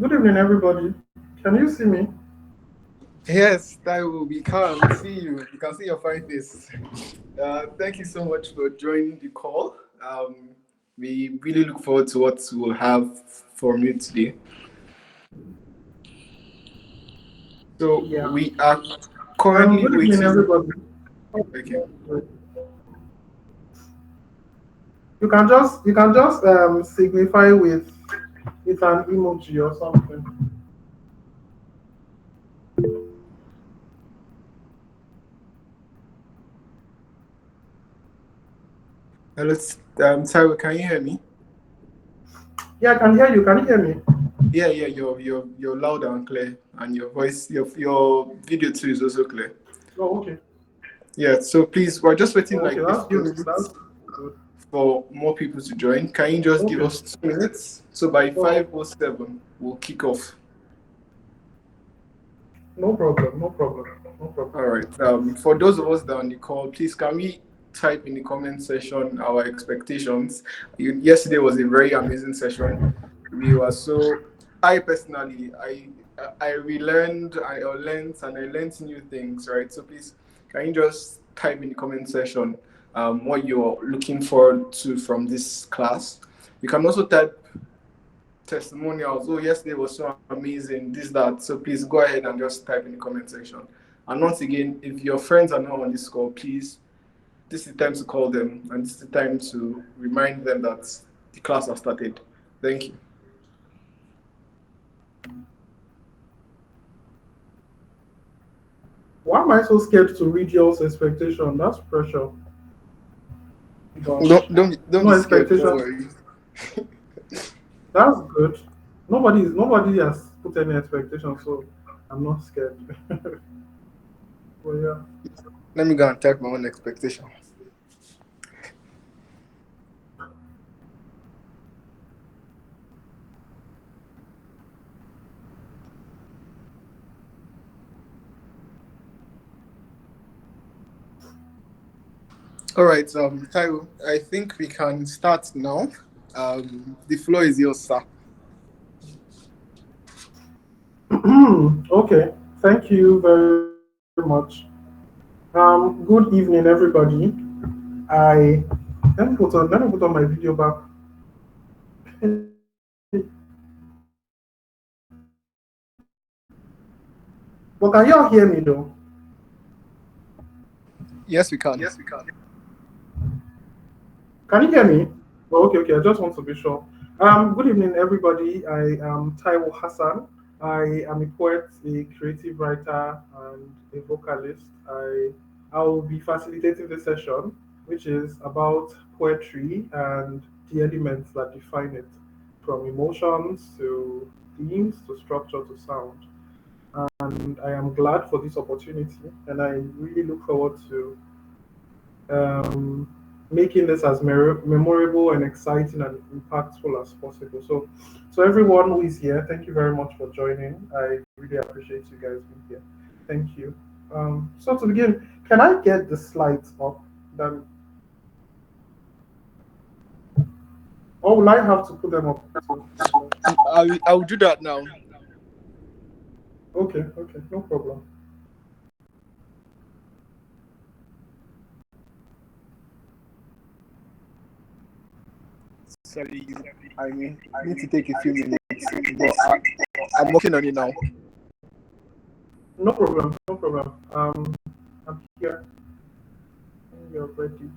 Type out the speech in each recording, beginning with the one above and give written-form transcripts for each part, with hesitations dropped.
Good evening, everybody. Can you see me? Yes, Taiwo, we can see you. We can see your fine face. Thank you so much for joining the call. We really look forward to what we'll have from you today. So Yeah. we are currently Good evening, waiting. everybody. Okay. You can just signify with an emoji or something. Hello, Taiwo, can you hear me? Yeah, I can hear you. Can you hear me? Yeah, you're loud and clear, and your voice, your video too is also clear. Oh, okay. Yeah. So please, we're just waiting Oh, okay. like a That's few good. That's minutes good. for more people to join. Can you just give Okay. us 2 minutes? So by So 5:07, we'll kick off. no problem. No problem. No problem. All right. For those of us that are on the call, please can we type in the comment section our expectations? Yesterday was a very amazing session. We were so. I personally, I relearned, I learned new things. Right. So please, can you just type in the comment section what you're looking forward to from this class? You can also type testimonials. Oh, yesterday was so amazing, this, that. So please go ahead and just type in the comment section. And once again, if your friends are not on this call, please, this is the time to call them and this is the time to remind them that the class has started. Thank you. Why am I so scared to read y'all's expectation? That's pressure. Gosh. Don't No be scared. Don't expectation. worry. That's good. Nobody has put any expectation, so I'm not scared. But yeah. Let me go and type my own expectation. All right, Taiwo, I think we can start now. The floor is yours, sir. Okay. Thank you very much. Good evening, everybody. I let me put on my video back. But can y'all hear me though? Yes, we can. Can you hear me? Oh, okay. I just want to be sure. Good evening, everybody. I am Taiwo Hassan. I am a poet, a creative writer, and a vocalist. I will be facilitating the session, which is about poetry and the elements that define it, from emotions to themes to structure to sound. And I am glad for this opportunity, and I really look forward to um, making this as memorable and exciting and impactful as possible. So everyone who is here, thank you very much for joining. I really appreciate you guys being here. Thank you. So to begin, can I get the slides up? Then, or will I have to put them up too as well? I will do that now. Okay, no problem. Sorry, I mean, I need to take a few minutes, but I'm working on it now. No problem, no problem. I'm here. You're ready.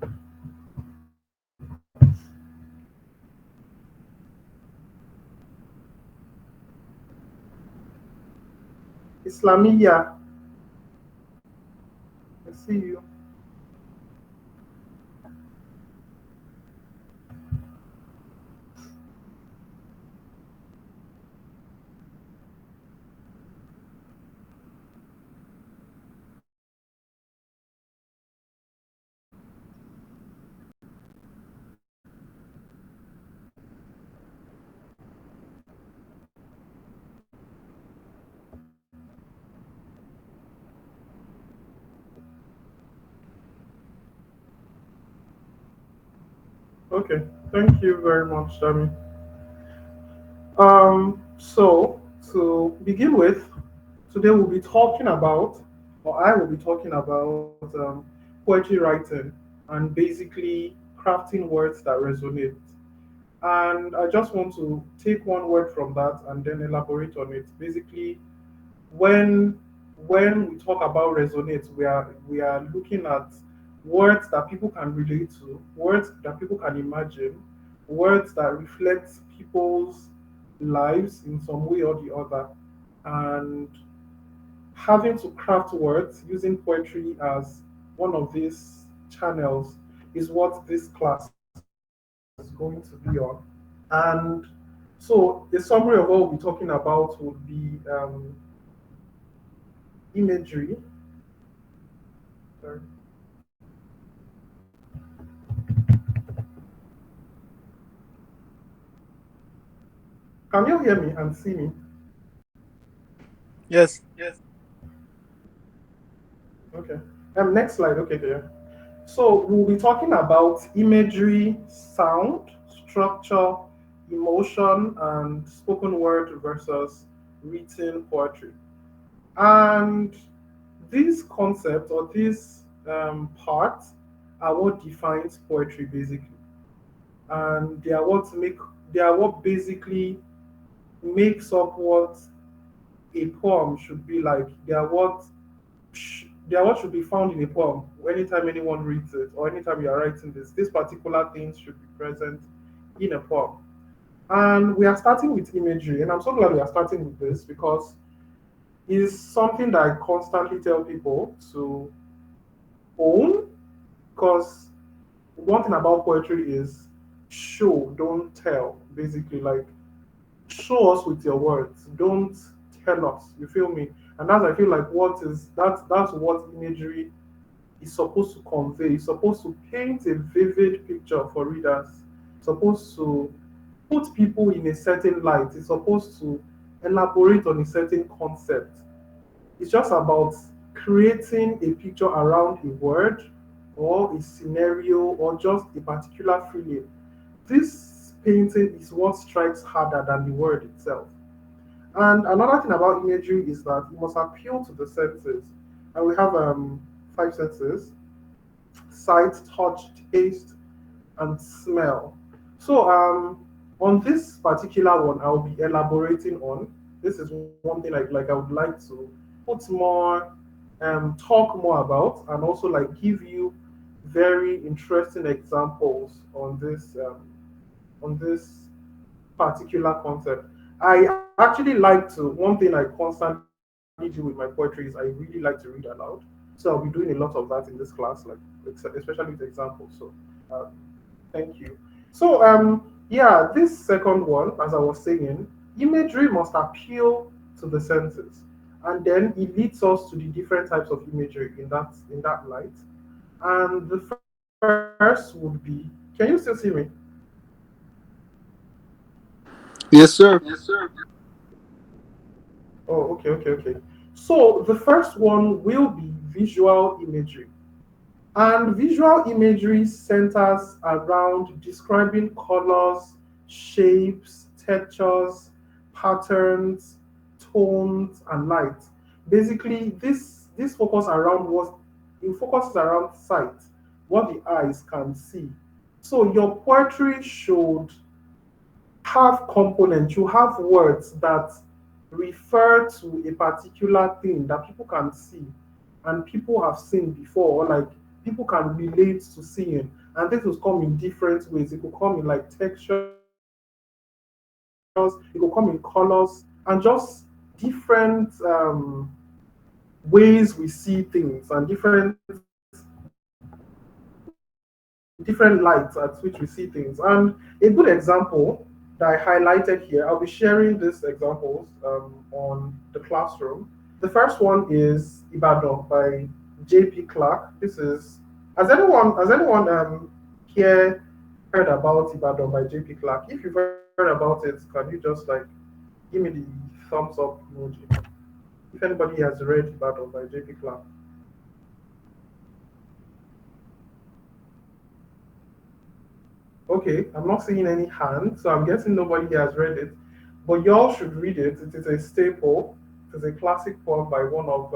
Islamia, I see you. Okay, thank you very much, Dami. So To begin with, today we'll be talking about, or I will be talking about, poetry writing and basically crafting words that resonate. And I just want to take one word from that and then elaborate on it. Basically, when when we talk about resonate, we are looking at words that people can relate to, words that people can imagine, words that reflect people's lives in some way or the other. And having to craft words using poetry as one of these channels is what this class is going to be on. And so the summary of what we'll be talking about would be imagery. Sorry. Can you hear me and see me? Yes. Okay. Next slide. Okay, there. So we'll be talking about imagery, sound, structure, emotion, and spoken word versus written poetry. And these concepts or these parts are what defines poetry basically, and they are what basically makes up what a poem should be like. They are what should be found in a poem. Anytime anyone reads it or anytime you are writing this, these particular things should be present in a poem. And we are starting with imagery, and I'm so glad we are starting with this because it's something that I constantly tell people to own. Because one thing about poetry is show, don't tell. Basically, like show us with your words. Don't tell us. You feel me? And that's I feel like what is that's what imagery is supposed to convey. It's supposed to paint a vivid picture for readers. It's supposed to put people in a certain light. It's supposed to elaborate on a certain concept. It's just about creating a picture around a word or a scenario or just a particular feeling. This painting is what strikes harder than the word itself. And another thing about imagery is that it must appeal to the senses. And we have five senses: sight, touch, taste, and smell. So on this particular one, I'll be elaborating on. This is one thing like I would like to put more talk more about, and also like give you very interesting examples on this particular concept. I actually like to, one thing I constantly do with my poetry is I really like to read aloud. So I'll be doing a lot of that in this class, like especially with examples. So um, thank you. So yeah, this second one, as I was saying, imagery must appeal to the senses, and then it leads us to the different types of imagery in that light. And the first would be, can you still see me? Yes, sir. Oh, okay. So the first one will be visual imagery. And visual imagery centers around describing colors, shapes, textures, patterns, tones, and light. Basically, this focus around what it focuses around sight, what the eyes can see. So your poetry should have components, you have words that refer to a particular thing that people can see and people have seen before, or like people can relate to seeing. And this will come in different ways. It could come in like textures, it could come in colors, and just different ways we see things and different lights at which we see things. And a good example that I highlighted here, I'll be sharing these examples on the classroom. The first one is Ibadan by J.P. Clark. This is, has anyone here heard about Ibadan by J.P. Clark? If you've heard about it, can you just like give me the thumbs up emoji? If anybody has read Ibadan by J.P. Clark. Okay, I'm not seeing any hands, so I'm guessing nobody has read it. but y'all should read it. It is a staple. It is a classic poem by one of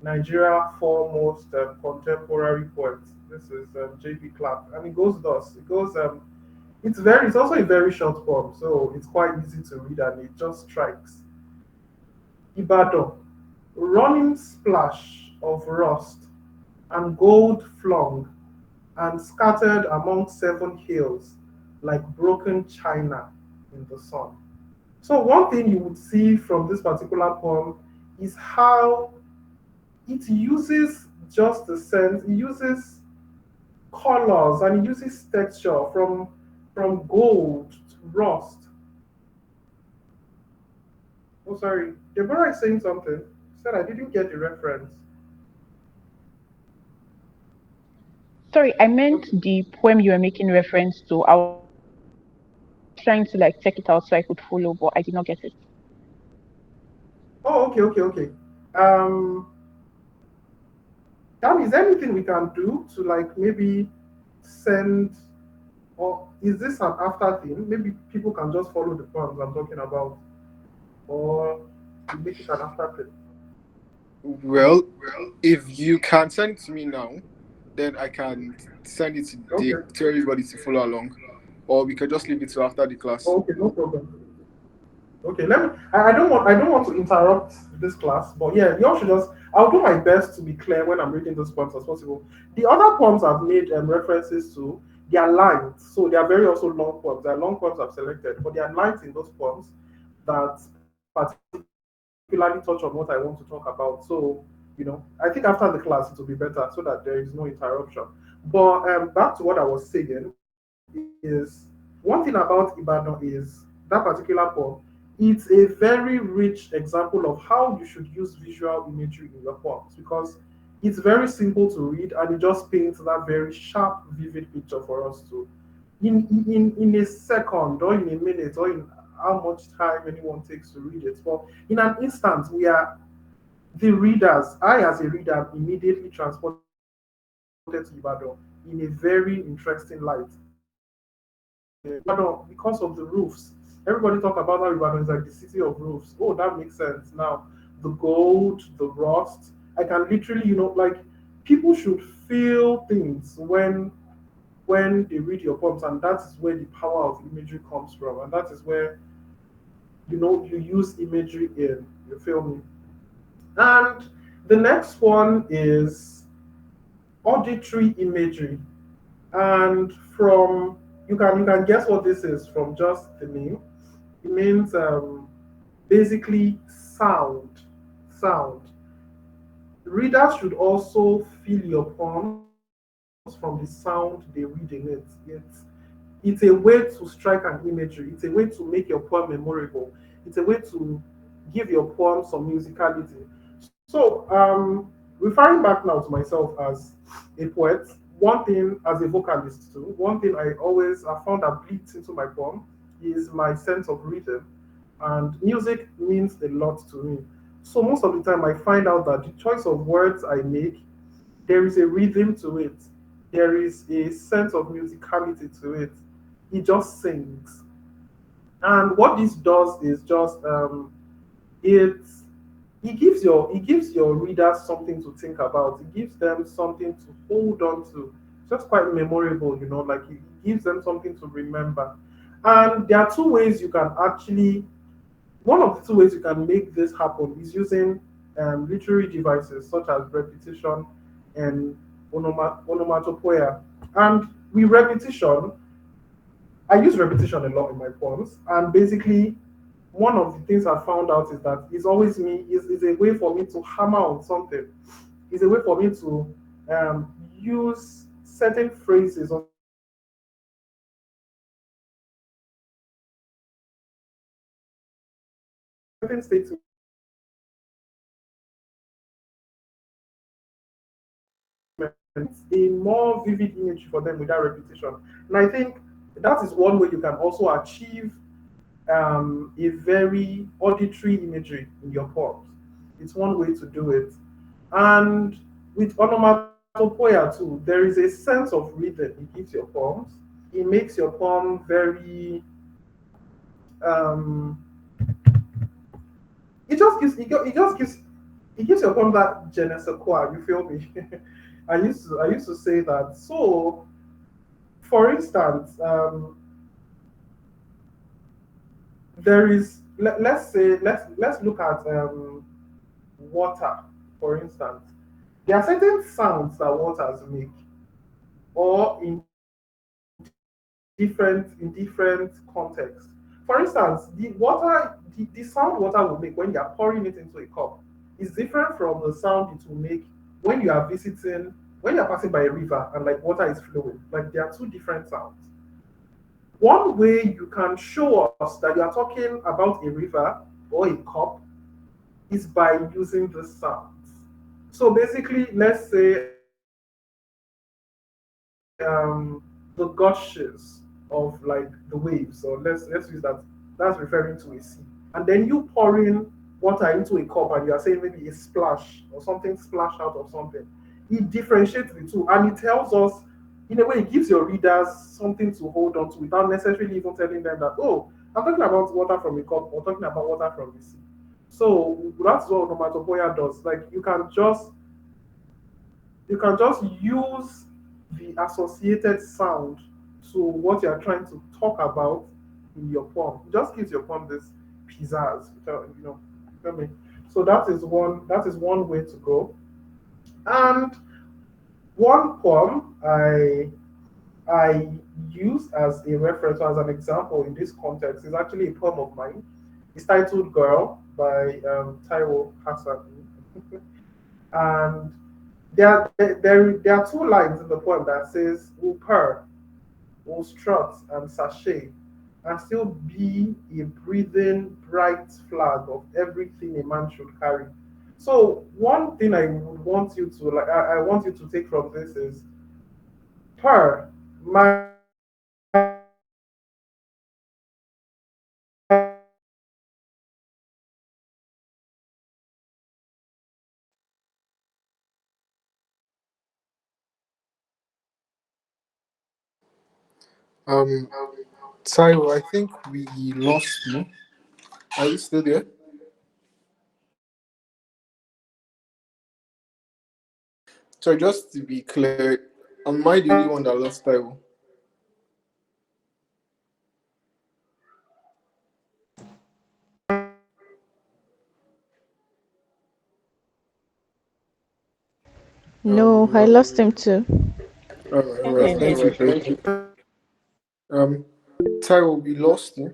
Nigeria's foremost contemporary poets. This is J.B. Clark, and it goes thus. It goes. It's also a very short poem, so it's quite easy to read, and it just strikes. Ibadan, running splash of rust and gold flung and scattered among seven hills like broken china in the sun. So one thing you would see from this particular poem is how it uses just the sense, it uses colors and it uses texture from gold to rust. Oh sorry, Deborah is saying something. She said I didn't get the reference. Sorry, I meant Okay. the poem you were making reference to. I was trying to like check it out so I could follow, but I did not get it. Oh okay. Um That is there anything we can do to like maybe send, or is this an after thing? Maybe people can just follow the poems I'm talking about, or we make it an after thing. Well, if you can send it to me now, then I can send it Okay. to everybody to follow along, or we could just leave it to after the class. Okay, no problem. Okay, let me. I don't want to interrupt this class, but yeah, y'all should just. I'll do my best to be clear when I'm reading those poems as possible. The other poems I've made references to, they are lines, so they are very also long poems. They are long poems I've selected, but there are lines in those poems that particularly touch on what I want to talk about. So I think after the class it will be better so that there is no interruption. But back to what I was saying is one thing about Ibadan is that particular poem. It's a very rich example of how you should use visual imagery in your poems because it's very simple to read and it just paints that very sharp, vivid picture for us to in a second or in a minute or in how much time anyone takes to read it. But in an instant, we are the readers. I as a reader am immediately transported to Ibadan in a very interesting light. Ibadan, because of the roofs. Everybody talk about how Ibadan is like the city of roofs. Oh, that makes sense. Now, the gold, the rust. I can literally, like people should feel things when they read your poems, and that is where the power of imagery comes from, and that is where you use imagery in. You feel me? And the next one is auditory imagery. And from you can guess what this is from just the name. It means basically sound. Readers should also feel your poems from the sound they read in it. It's a way to strike an imagery. It's a way to make your poem memorable. It's a way to give your poem some musicality. So, referring back now to myself as a poet, one thing as a vocalist too, one thing I found that bleeds into my poem is my sense of rhythm, and music means a lot to me. So most of the time, I find out that the choice of words I make, there is a rhythm to it, there is a sense of musicality to it. It just sings, and what this does is just it it gives your readers something to think about. It gives them something to hold on to. It's just quite memorable, like it gives them something to remember. And there are two ways you can actually one of the two ways you can make this happen is using literary devices such as repetition and onomatopoeia. And with repetition, I use repetition a lot in my poems, and basically, one of the things I found out is that it's always me is a way for me to hammer on something. It's a way for me to use certain phrases or certain statements a more vivid image for them without repetition. And I think that is one way you can also achieve a very auditory imagery in your poems. It's one way to do it. And with onomatopoeia too, there is a sense of rhythm it gives your poems. It makes your poem very um, it just gives your poem that je ne sais quoi. You feel me? I used to say that. So, for instance, there is let's say let's look at water, for instance. There are certain sounds that waters make, or in different contexts. For instance, the sound water will make when you are pouring it into a cup is different from the sound it will make when you are visiting, when you are passing by a river and like water is flowing. Like there are two different sounds. One way you can show us that you are talking about a river or a cup is by using the sounds. So basically, let's say the gushes of like the waves, or let's use that. That's referring to a sea. And then you pouring water into a cup and you are saying maybe a splash or something splash out of something. It differentiates the two and it tells us, in a way, it gives your readers something to hold on to without necessarily even telling them that, oh, I'm talking about water from a cup or talking about water from the sea. So that's what onomatopoeia does. Like you can just use the associated sound to what you are trying to talk about in your poem. It just gives your poem this pizzazz, you feel me? So that is one way to go. And one poem I use as a reference or as an example in this context is actually a poem of mine. It's titled Girl by Taiwo Hassan. And there are two lines in the poem that says will purr, will strut and sashay, and still be a breathing bright flag of everything a man should carry. So one thing I would want you to like I want you to take from this is purr might Um, Taiwo, I think we lost you. Are you still there? So just to be clear, am I the only one that lost Taiwo? No, I Well, lost him too. all right. Thank you, Peg. Um, Taiwo, we lost you.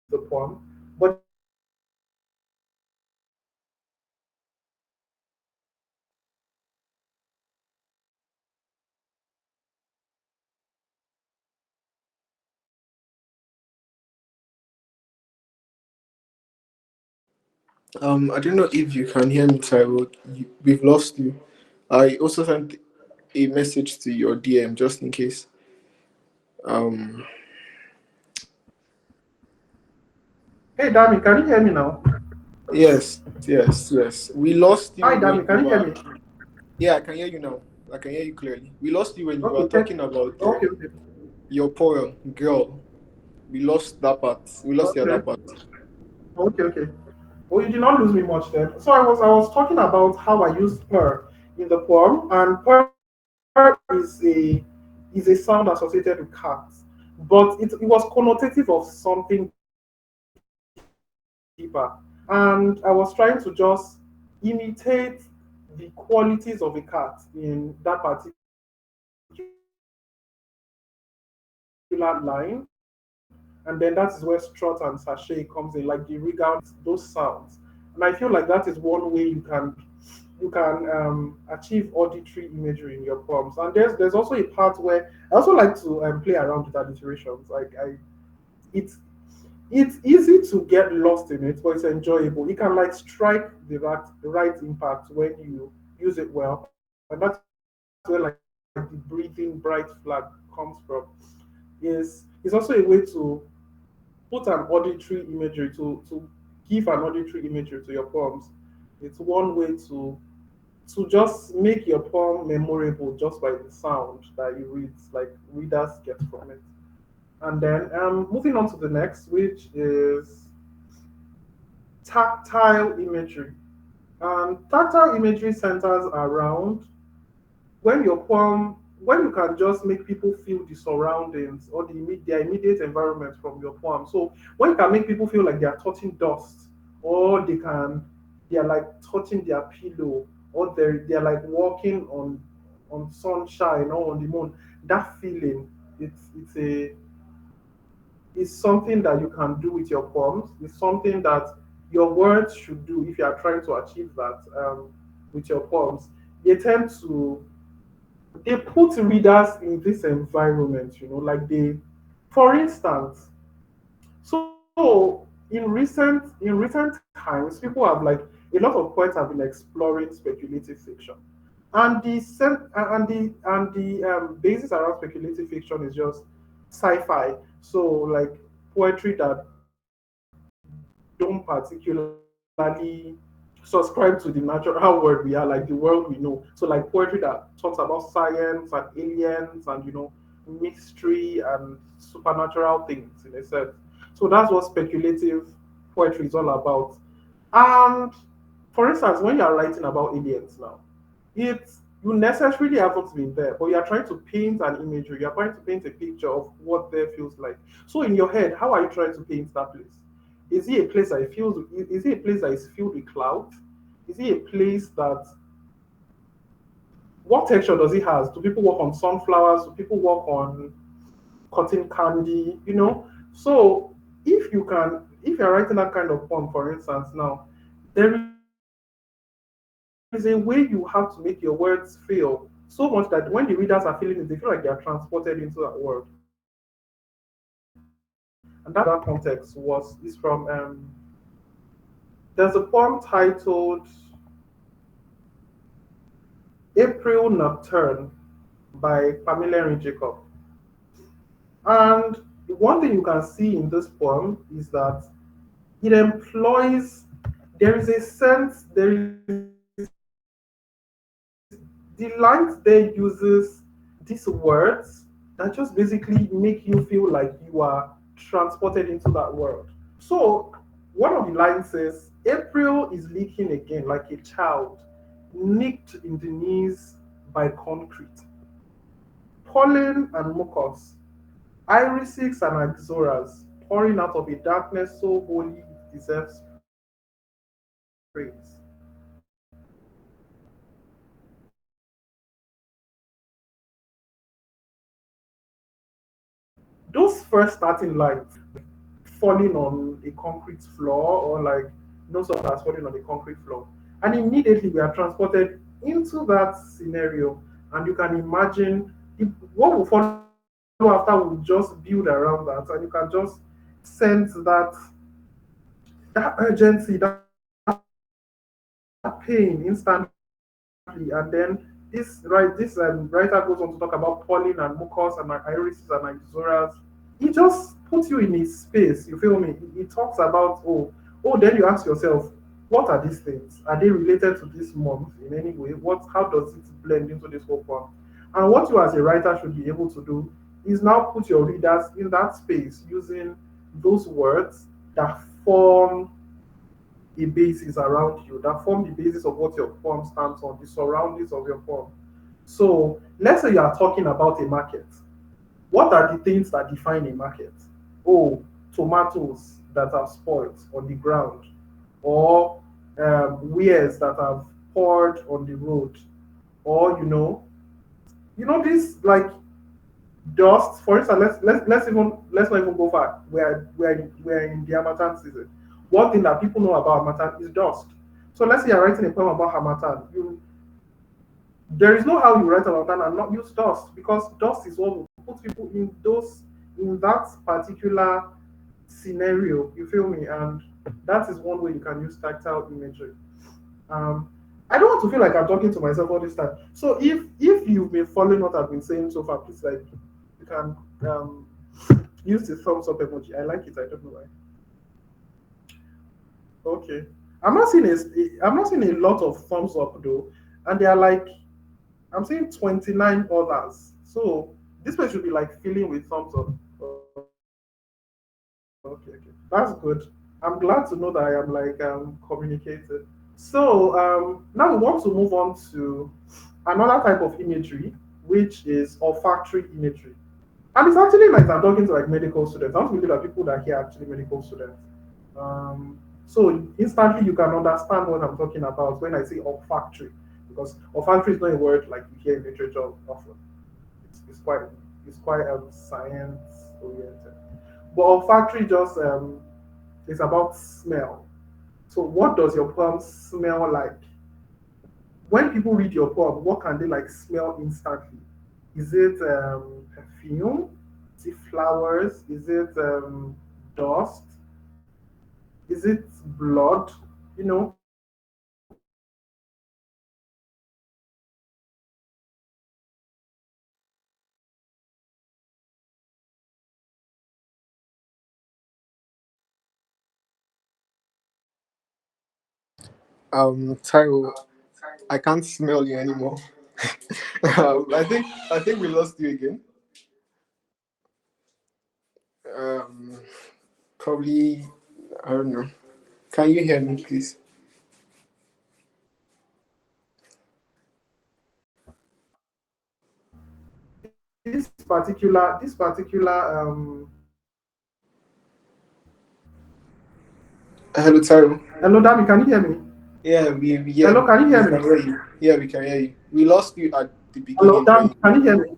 the poem, but I don't know if you can hear me, Taiwo. We've lost you. I also sent a message to your DM just in case. Um, hey Dami, can you hear me now? yes. We lost you Hi when Dami, you can you hear were. me? Yeah, I can hear you now. I can hear you clearly. We lost you when you were Okay, talking about okay, your poem, girl. We lost that part. We lost the other okay, part. okay. Well, you did not lose me much then. So I was talking about how I used purr in the poem, and purr is a sound associated with cats, but it was connotative of something deeper. And I was trying to just imitate the qualities of a cat in that particular line, and then that is where strut and sachet comes in, like the regal those sounds. And I feel like that is one way you can achieve auditory imagery in your poems. And there's also a part where I also like to play around with alliterations. Like it's it's easy to get lost in it, but it's enjoyable. It can like strike the right impact when you use it well, and that's where like the breathing bright flag comes from. Is also a way to put an auditory imagery to give an auditory imagery to your poems. It's one way to just make your poem memorable just by the sound that you read, like readers get from it. And then moving on to the next, which is tactile imagery. Tactile imagery centers around when your poem, when you can just make people feel the surroundings or their immediate environment from your poem. So when you can make people feel like they are touching dust, or they are like touching their pillow, or they're like walking on sunshine or on the moon. That feeling, it's something that you can do with your poems. It's something that your words should do if you are trying to achieve that with your poems. They tend to they put readers in this environment, like for instance, so in recent times, people have like a lot of poets have been exploring speculative fiction, and the basis around speculative fiction is just sci-fi. So like poetry that don't particularly subscribe to the natural world we are, like the world we know. So like poetry that talks about science and aliens and mystery and supernatural things in a sense. So that's what speculative poetry is all about. And for instance, when you are writing about aliens now, it's you necessarily haven't been there, but you are trying to paint an imagery, you're trying to paint a picture of what there feels like. So in your head, how are you trying to paint that place? Is it a place that feels is it a place that is filled with clouds? Is it a place that what texture does it has? Do people work on sunflowers? Do people work on cotton candy? So if you're writing that kind of poem, for instance, now there is a way you have to make your words feel so much that when the readers are feeling it, they feel like they are transported into that world. And that's what that context was. Is from there's a poem titled April Nocturne by Pamela Jacob. And one thing you can see in this poem is that it employs, there is the lines there uses these words that just basically make you feel like you are transported into that world. So one of the lines says, April is leaking again like a child, nicked in the knees by concrete. Pollen and mucus, irises and axoras, pouring out of a darkness so holy it deserves praise. Those first starting lines, falling on a concrete floor, or like someone that's falling on a concrete floor, and immediately we are transported into that scenario, and you can imagine what will follow after will just build around that, and you can just sense that urgency, that pain instantly. And then this writer goes on to talk about pollen and mucus and irises and axoras. He just puts you in a space. You feel me? He talks about, then you ask yourself, what are these things? Are they related to this month in any way? How does it blend into this whole poem? And what you as a writer should be able to do is now put your readers in that space using those words that form a basis around you, that form the basis of what your poem stands on, the surroundings of your poem. So let's say you are talking about a market. What are the things that define a market? Oh, tomatoes that are spoiled on the ground, or wares that have poured on the road, or this like dust. For instance, let's not even go far. We're in the Hamatan season. One thing that people know about Hamatan is dust. So let's say you're writing a poem about Hamatan. There is no how you write about that and not use dust, because dust is what will put people in that particular scenario. You feel me? And that is one way you can use tactile imagery. Um, I don't want to feel like I'm talking to myself all this time. So if you've been following what I've been saying so far, please like you can use the thumbs up emoji. I like it. I don't know why. Okay. I'm not seeing a lot of thumbs up though, and they are like I'm seeing 29 others. So this page should be like filling with thumbs up. Okay, okay, that's good. I'm glad to know that I am like communicated. So now we want to move on to another type of imagery, which is olfactory imagery. And it's actually nice. I'm talking to like medical students. I want to believe that people that hear are actually medical students. So instantly you can understand what I'm talking about when I say olfactory, because olfactory is not a word like you hear in literature often. It's quite science oriented. But olfactory just is about smell. So what does your poem smell like? When people read your poem, what can they like smell instantly? Is it perfume? Is it flowers? Is it dust? Is it blood? You know, Taiwo, I can't smell you anymore. I think we lost you again. Um, Probably, I don't know. Can you hear me, please? this particular Hello, Taiwo. hello Dami, can you hear me? Yeah, yeah, Hello, can you we hear can me? hear you. Yeah, we can hear you. We lost you at the Hello, beginning Dami, when can you. you hear me?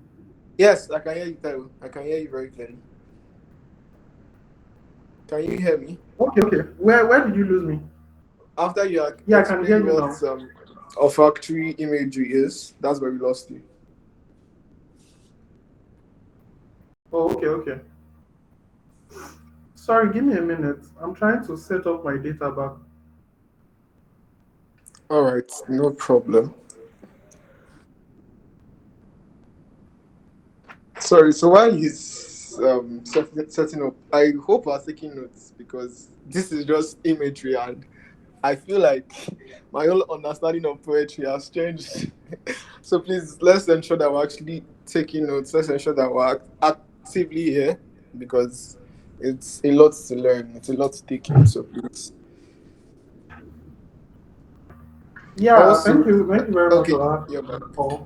Yes, I can hear you, Taiwo. I can hear you very clearly. Can you hear me? Okay, okay. Where did you lose me? After you had Yeah, I can hear explained you what now. olfactory imagery is, that's where we lost you. Oh, okay, okay. Sorry, give me a minute. I'm trying to set up my data back. All right, no problem. Sorry, so while he's setting up, I hope we're taking notes because this is just imagery and I feel like my whole understanding of poetry has changed. So please, let's ensure that we're actually taking notes. Let's ensure that we're actively here because it's a lot to learn. It's a lot to take in. So please. Yeah, Also, thank you very much okay, for that you're back. call.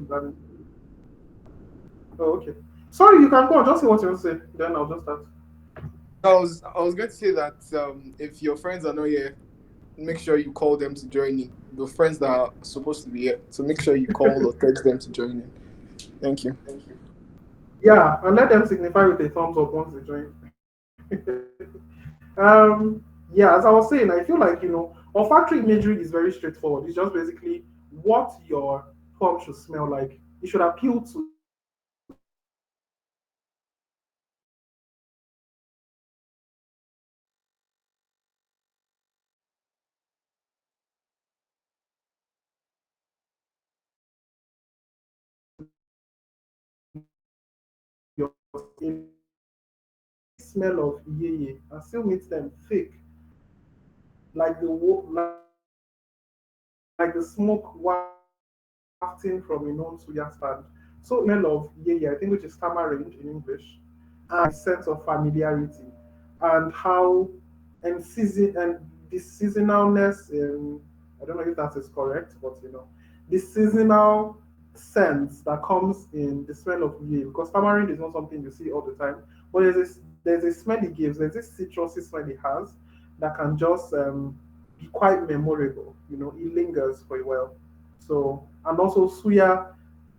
Oh, okay. Sorry, you can go on. Just say what you want to say. Then I'll just start. I was going to say that if your friends are not here, make sure you call them to join in. The friends that are supposed to be here, so make sure you call or text them to join in. Thank you. Yeah, and let them signify with a thumbs up once they join. Yeah, as I was saying, I feel like olfactory imagery is very straightforward. It's just basically what your poem should smell like. It should appeal to your smell of yeye and still meet them thick, like the smoke wafting from a known suya stand. So smell of yeye, I think, which is tamarind in English, and sense of familiarity, and how and season and the seasonalness in, I don't know if that is correct, but the seasonal sense that comes in the smell of yeye, because tamarind is not something you see all the time, but there's a smell it gives, there's this citrusy smell it has that can just be quite memorable. It lingers for a while. So, and also suya,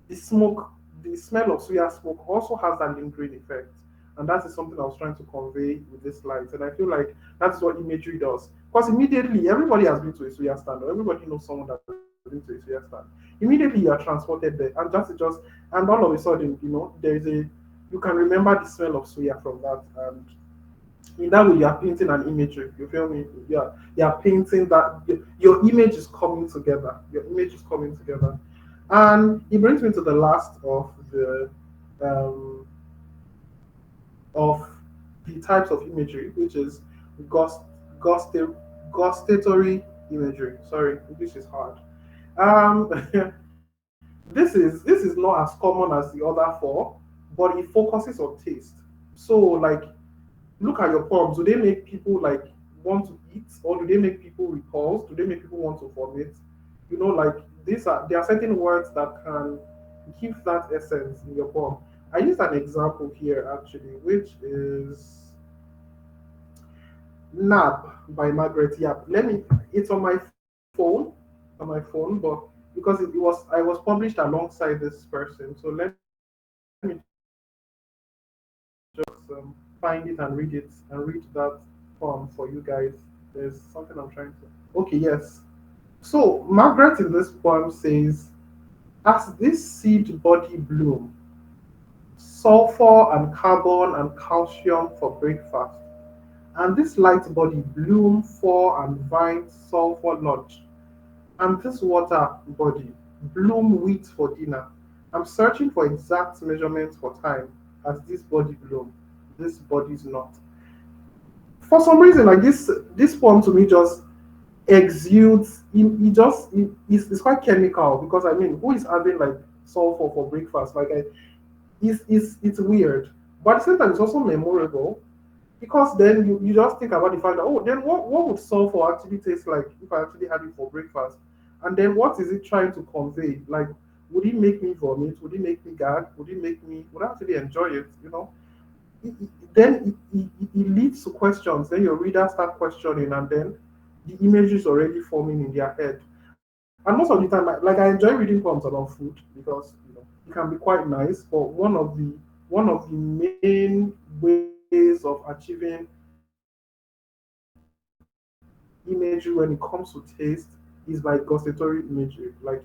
the smoke, the smell of suya smoke also has that lingering effect. And that is something I was trying to convey with this light. And I feel like that's what imagery does. Because immediately everybody has been to a suya stand, or everybody knows someone that's been to a suya stand. Immediately you are transported there. And all of a sudden, you can remember the smell of suya from that. And in that way you are painting an imagery, you feel me? You are painting that your image is coming together, and it brings me to the last um, of the types of imagery, which is gust, gusta, gustatory imagery. Sorry, English is hard. Um, this is not as common as the other four, but it focuses on taste. So like, look at your poems. Do they make people like want to eat, or do they make people repulsed? Do they make people want to vomit? Like these are there are certain words that can give that essence in your poem. I used an example here actually, which is Nab by Margaret Yap. It's on my phone, but because I was published alongside this person, so let me just find it and read that poem for you guys. There's something I'm trying to. Okay, yes. So Margaret in this poem says, as this seed body bloom, sulfur and carbon and calcium for breakfast, and this light body bloom for and vine sulfur lunch, and this water body bloom wheat for dinner. I'm searching for exact measurements for time as this body bloom, this body's not. For some reason, like this poem to me just exudes. It's quite chemical because I mean, who is having like sulfur for breakfast? Like, it's weird, but at the same time, it's also memorable because then you just think about the fact that, oh, then what would sulfur actually taste like if I actually had it for breakfast, and then what is it trying to convey? Like, would it make me vomit? Would it make me gag? Would I actually enjoy it? Then it leads to questions. Then your readers start questioning, and then the image is already forming in their head. And most of the time, like I enjoy reading poems about food because it can be quite nice. But one of the main ways of achieving imagery when it comes to taste is by gustatory imagery. Like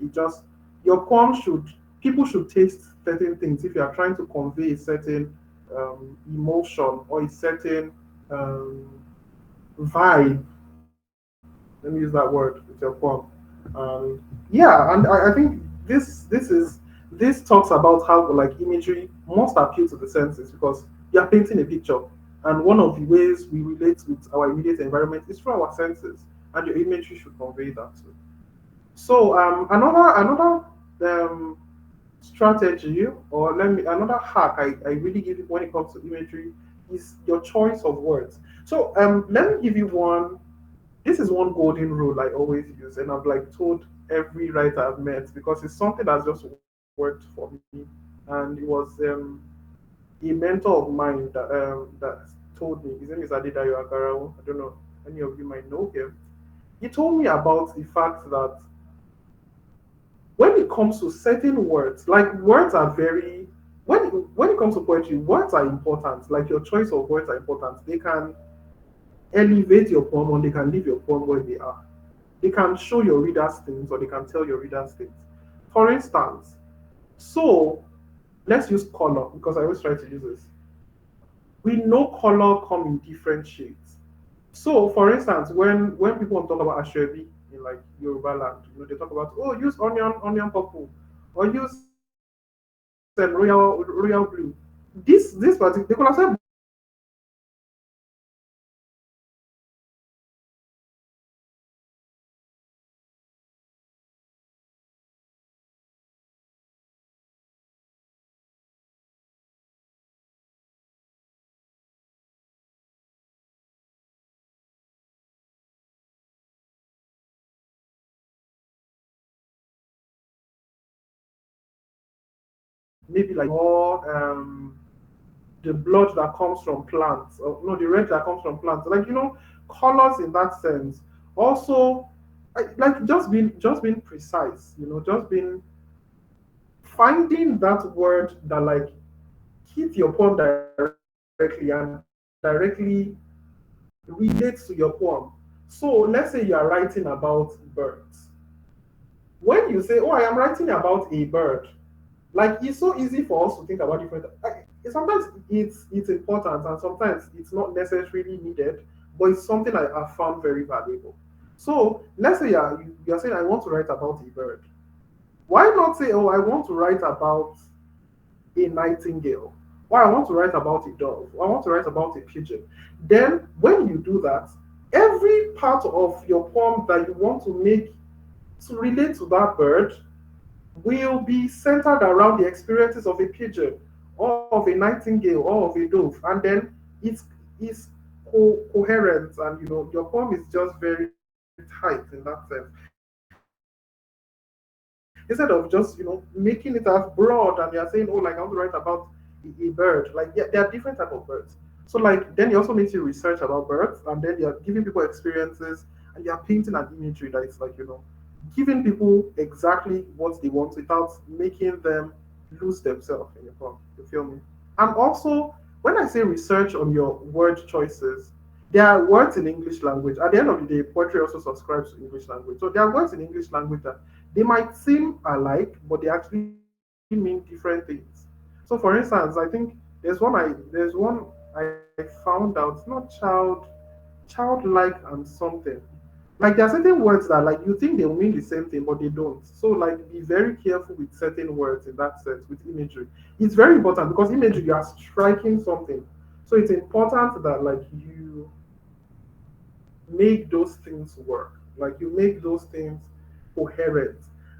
your poem should people should taste certain things if you are trying to convey a certain emotion or a certain vibe. Let me use that word with your poem. Yeah, and I think this talks about how like imagery must appeal to the senses because you are painting a picture, and one of the ways we relate with our immediate environment is through our senses, and your imagery should convey that too. So another um, strategy, or let me another hack I really give it when it comes to imagery is your choice of words. So let me give you one. This is one golden rule I always use, and I've like told every writer I've met because it's something that's just worked for me. And it was a mentor of mine that told me. His name is Adedayo Agarao. I don't know, any of you might know him. He told me about the fact that when it comes to certain words, like words are very when when it comes to poetry, words are important. Like your choice of words are important. They can elevate your poem or they can leave your poem where they are. They can show your readers things or they can tell your readers things. For instance, so let's use color because I always try to use this. We know color come in different shades. So, for instance, when people want to talk about ashwebi in like Yoruba land, they talk about, oh, use onion purple, or use royal blue. This particular they could have said blue or red, but they chose onion purple. Why? Because onion purple is maybe like more the blood that comes from plants, or no, the red that comes from plants. Like colors in that sense. Also, like just being precise. Just being finding that word that like hit your poem directly and directly relates to your poem. So let's say you are writing about birds. When you say, "Oh, I am writing about a bird," like it's so easy for us to think about different. Sometimes it's important, and sometimes it's not necessarily needed, but it's something I found very valuable. So let's say you're saying, "I want to write about a bird." Why not say, "Oh, I want to write about a nightingale," or "I want to write about a dove," or "I want to write about a pigeon." Then when you do that, every part of your poem that you want to make to relate to that bird will be centered around the experiences of a pigeon or of a nightingale or of a dove, and then it's coherent, and your poem is just very tight in that sense. Instead of just making it as broad and you're saying, oh, like I want to write about a bird. Like, yeah, there are different type of birds. So like then you also need to research about birds, and then you're giving people experiences, and you're painting an imagery that is like, giving people exactly what they want without making them lose themselves in your poem. You feel me? And also, when I say research on your word choices, there are words in English language. At the end of the day, poetry also subscribes to English language. So there are words in English language that they might seem alike, but they actually mean different things. So for instance, I think there's one I found out. It's not childlike and something. Like there are certain words that like you think they will mean the same thing, but they don't. So like be very careful with certain words in that sense with imagery. It's very important because imagery you are striking something. So it's important that like you make those things work. Like you make those things coherent,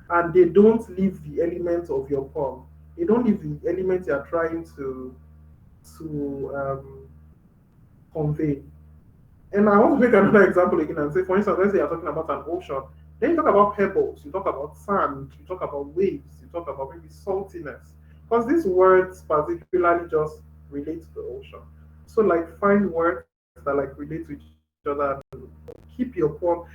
and they don't leave the elements of your poem. They don't leave the elements you're trying to convey. And I want to make another example again and say, for instance, let's say you're talking about an ocean. Then you talk about pebbles, you talk about sand, you talk about waves, you talk about maybe saltiness. Because these words particularly just relate to the ocean. So like find words that like relate to each other and keep your poem,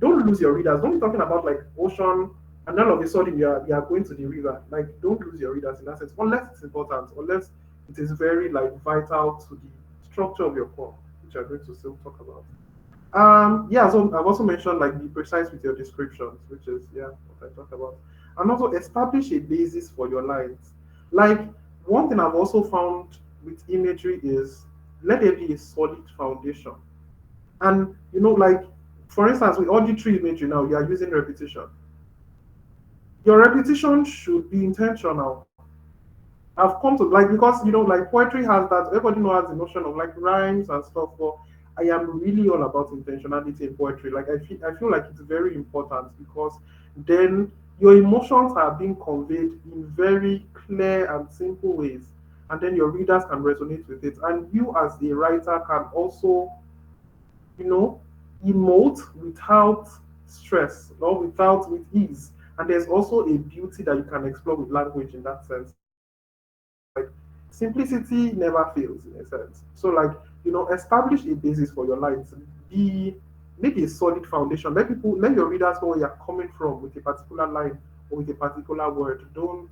don't lose your readers. Don't be talking about like ocean and all of a sudden you are going to the river. Like don't lose your readers in that sense, unless it's important, unless it is very like vital to the structure of your poem, which I'm going to still talk about. Yeah, so I've also mentioned like be precise with your descriptions, which is yeah what I talked about, and also establish a basis for your lines. Like one thing I've also found with imagery is let there be a solid foundation, and like for instance with auditory imagery now you are using repetition. Your repetition should be intentional. I've come to like because like poetry has that everybody knows the notion of like rhymes and stuff, but I am really all about intentionality in poetry. Like I feel like it's very important because then your emotions are being conveyed in very clear and simple ways, and then your readers can resonate with it, and you as a writer can also you know emote without stress or without with ease, and there's also a beauty that you can explore with language in that sense. So like simplicity never fails in a sense. So like establish a basis for your lines. Be Make a solid foundation. Let your readers know where you're coming from with a particular line or with a particular word. Don't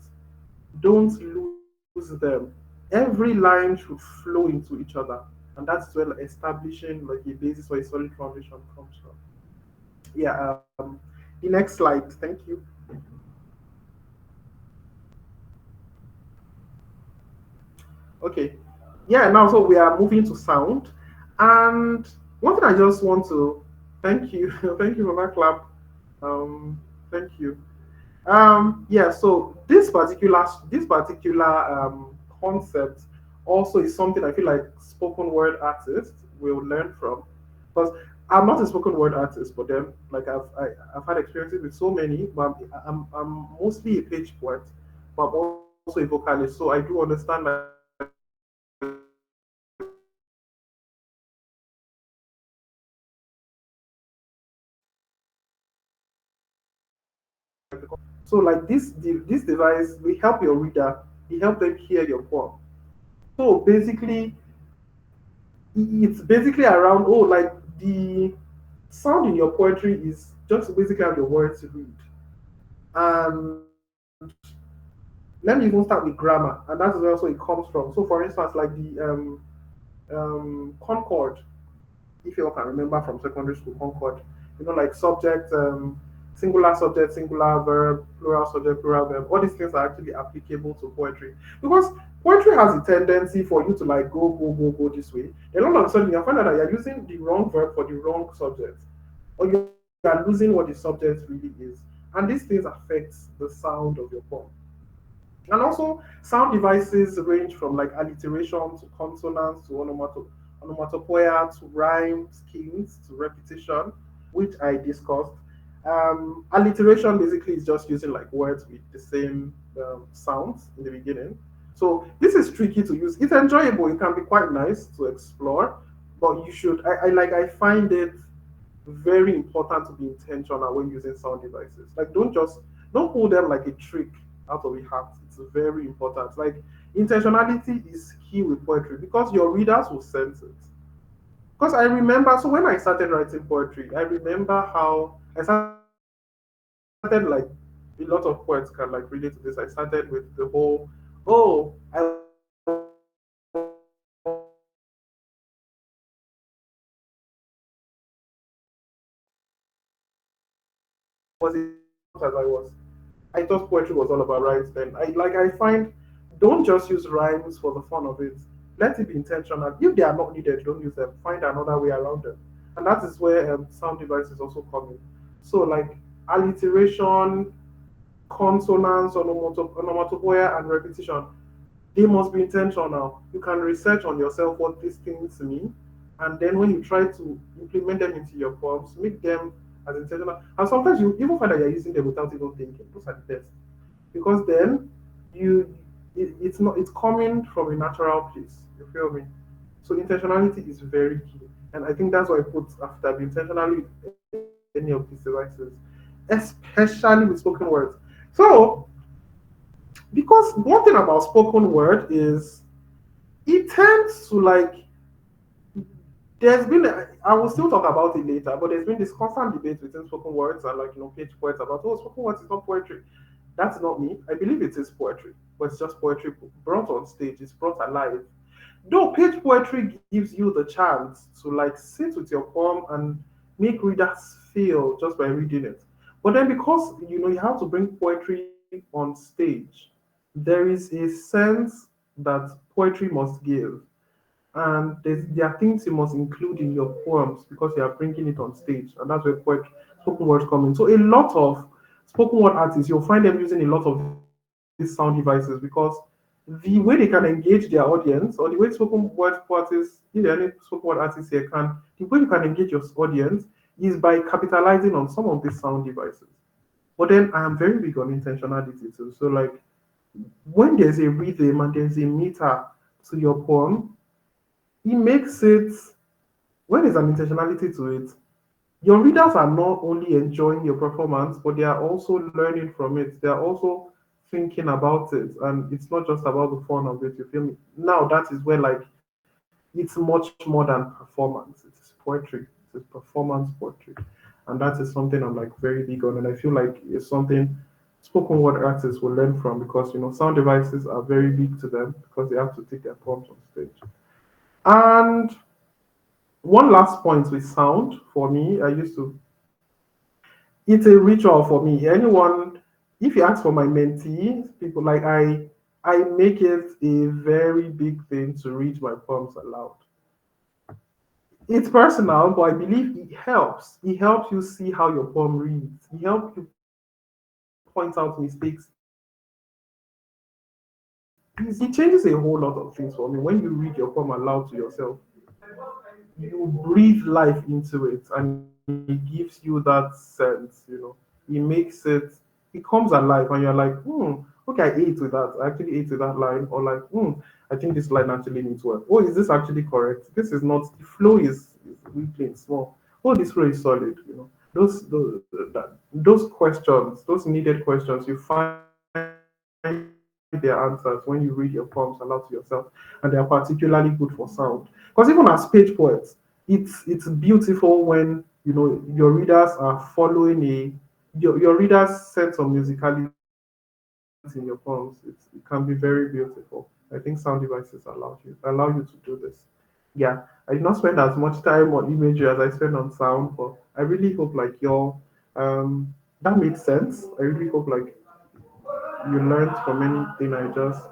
lose them. Every line should flow into each other, and that's where like, establishing like a basis or a solid foundation comes from. Yeah. The next slide. Thank you. Okay. Yeah. Now, so we are moving to sound, and one thing I just want to thank you, thank you for that clap. Thank you. Yeah, so this particular concept also is something I feel like spoken word artists will learn from, because I'm not a spoken word artist, but then like I've had experiences with so many, but I'm mostly a page poet, but I'm also a vocalist, so I do understand like the so like this device will help your reader, it help them hear your poem. So basically it's basically around like the sound in your poetry is just basically how your words read. And let me even start with grammar, and that is where also it comes from. So for instance, like the concord, if you all can remember from secondary school, concord, like singular verb, plural subject, plural verb, all these things are actually applicable to poetry, because poetry has a tendency for you to like go this way, then all of a sudden you find out that you're using the wrong verb for the wrong subject, or you are losing what the subject really is, and these things affect the sound of your poem. And also, sound devices range from like alliteration to consonants to onomatopoeia to rhyme schemes to repetition, which I discussed. Alliteration basically is just using like words with the same sounds in the beginning. So this is tricky to use. It's enjoyable. It can be quite nice to explore, but you should. I find it very important to be intentional when using sound devices. Like don't pull them like a trick out of a hat. It's very important. Like intentionality is key with poetry because your readers will sense it. Because I remember, so when I started writing poetry, I remember how I started like a lot of poets can like relate to this. I started with the whole, oh, I was in love with this girl, and then I was like, as I was. I thought poetry was all about rhymes then. I find don't just use rhymes for the fun of it. Let it be intentional. If they are not needed, don't use them. Find another way around them. And that is where sound devices also come in. So like alliteration, consonance, onomatopoeia, and repetition, they must be intentional. You can research on yourself what these things mean, and then when you try to implement them into your poems, make them as intentional. And sometimes you even find that you're using them without even thinking. Those are the best because then you it's coming from a natural place. You feel me? So intentionality is very key, and I think that's why I put after be intentional with any of these devices, especially with spoken words. So because one thing about spoken word is it tends to like there's been I will still talk about it later, but there's been this constant debate between spoken words and like page poets about spoken words is not poetry. That's not me. I believe it is poetry, but it's just poetry brought on stage. It's brought alive. Though page poetry gives you the chance to like sit with your poem and make readers feel just by reading it. But then because you have to bring poetry on stage, there is a sense that poetry must give. And there are things you must include in your poems because you are bringing it on stage, and that's where spoken words come in. So a lot of spoken word artists, you'll find them using a lot of these sound devices because the way they can engage their audience, or the way spoken word artists, if there are any spoken word artists here, the way you can engage your audience is by capitalizing on some of these sound devices. But then I am very big on intentionality too. So like when there's a rhythm and there's a meter to your poem, it makes it when there's an intentionality to it, your readers are not only enjoying your performance, but they are also learning from it. They are also thinking about it, and it's not just about the fun of it. You feel me? Now that is where like it's much more than performance. It is poetry. It is performance poetry, and that is something I'm like very big on, and I feel like it's something spoken word artists will learn from because sound devices are very big to them because they have to take their poems on stage. And one last point with sound for me, it's a ritual for me. Anyone, if you ask for my mentees, people like I make it a very big thing to read my poems aloud. It's personal, but I believe it helps. It helps you see how your poem reads. It helps you point out mistakes. It changes a whole lot of things for me. When you read your poem aloud to yourself, you breathe life into it and it gives you that sense. It makes it comes alive and you're like, okay, I ate with that. I actually ate with that line, or like, I think this line actually needs work. Oh, is this actually correct? This is not the flow is weakly and small. Oh, this flow is solid. Those questions, those needed questions, you find their answers when you read your poems aloud to yourself, and they are particularly good for sound. Because even as page poets, it's beautiful when your readers are following your readers sense of musicality in your poems. It can be very beautiful. I think sound devices allow you to do this. Yeah, I did not spend as much time on imagery as I spend on sound, but I really hope like y'all that made sense. I really hope like you learned from anything I just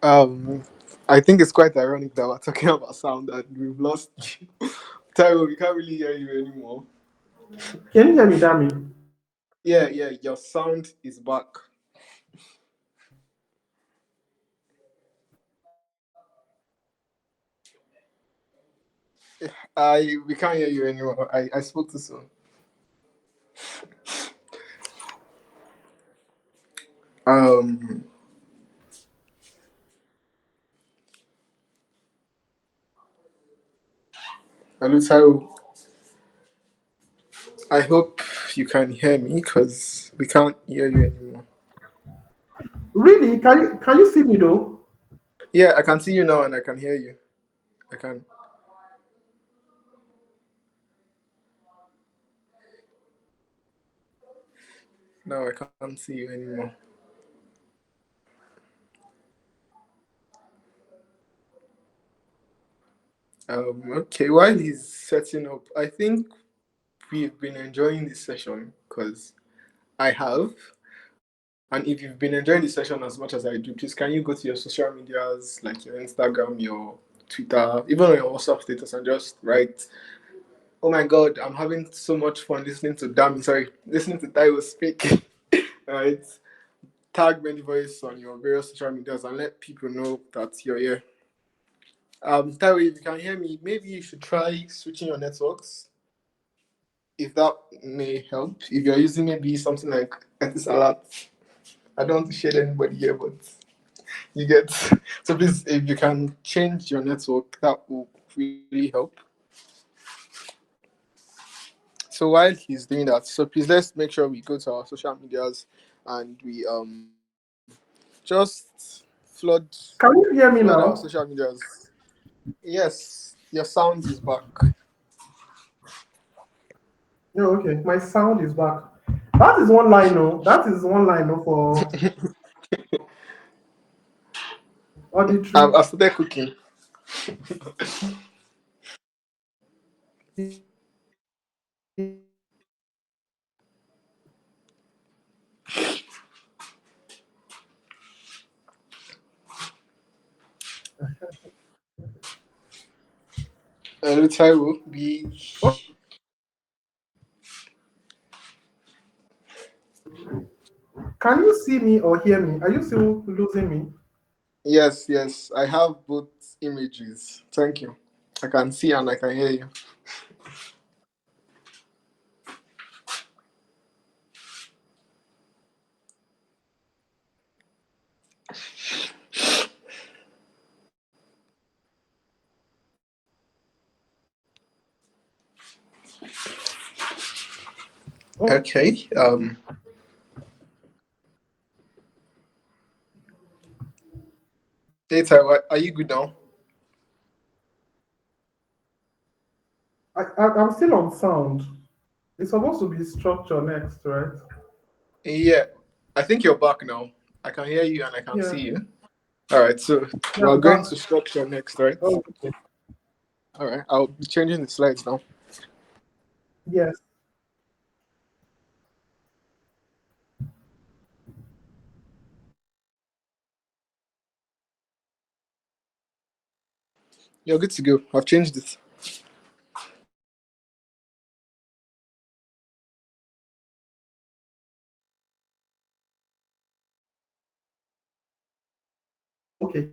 Um, I think it's quite ironic that we're talking about sound and we've lost you. Taiwo, we can't really hear you anymore. Can you hear me, Dami? Yeah, yeah, your sound is back. I we can't hear you anymore. I spoke too soon. Um, hello, Taiwo. I hope you can hear me because we can't hear you anymore. Really? Can you see me though? Yeah, I can see you now and I can hear you. I can. Now I can't see you anymore. Okay, while he's setting up, I think we've been enjoying this session because I have. And if you've been enjoying this session as much as I do, please can you go to your social medias like your Instagram, your Twitter, even on your WhatsApp status and just write, "Oh my God, I'm having so much fun listening to listening to Taiwo speak." Right? Tag Many Voice on your various social medias and let people know that you're here. Taiwo, if you can hear me, maybe you should try switching your networks if that may help. If you're using maybe something like Etisalat, I don't want to shade anybody here, but you get. So please, if you can change your network, that will really help. So while he's doing that, so please let's make sure we go to our social medias and we just Can you hear me flood our now? social medias. Yes, your sound is back. Yeah, okay. My sound is back. That is one line, no. That is one line, no, for auditory. I've started cooking. Hello, Taiwo. Can you see me or hear me? Are you still losing me? Yes, yes, I have both images. Thank you. I can see and I can hear you. Oh, Okay. Hey, Taiwo, are you good now? I'm still on sound. It's supposed to be structure next, right? Yeah, I think you're back now. I can hear you and I can Yeah. see you. All right, so Yeah, we're I'm going back. to structure next, right? Oh, okay. All right, I'll be changing the slides now. Yes. You're good to go. I've changed it. Okay.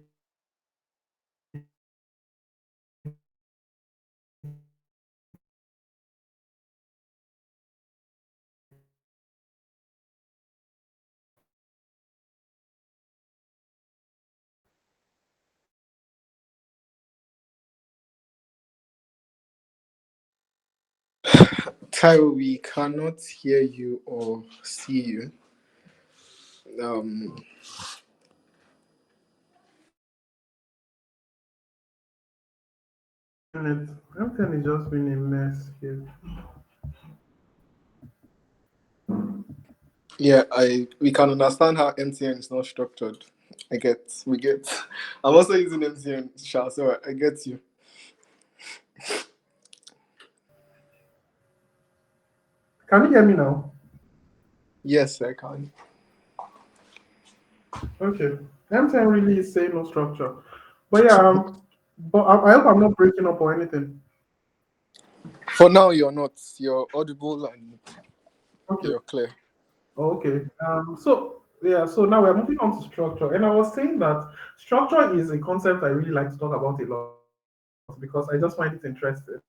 Tyro, we cannot hear you or see you. Um, Everything is just been a mess here. yeah, I we can understand how MTN is not structured. We get. I'm also using MTN, Sha, so I get you. Can you hear me now? Yes, I can. Okay. M10 really is saying no structure. But yeah, but I hope I'm not breaking up or anything. For now, you're not. You're audible and Okay. you're clear. Okay. So yeah, so now we're moving on to structure, and I was saying that structure is a concept I really like to talk about a lot because I just find it interesting.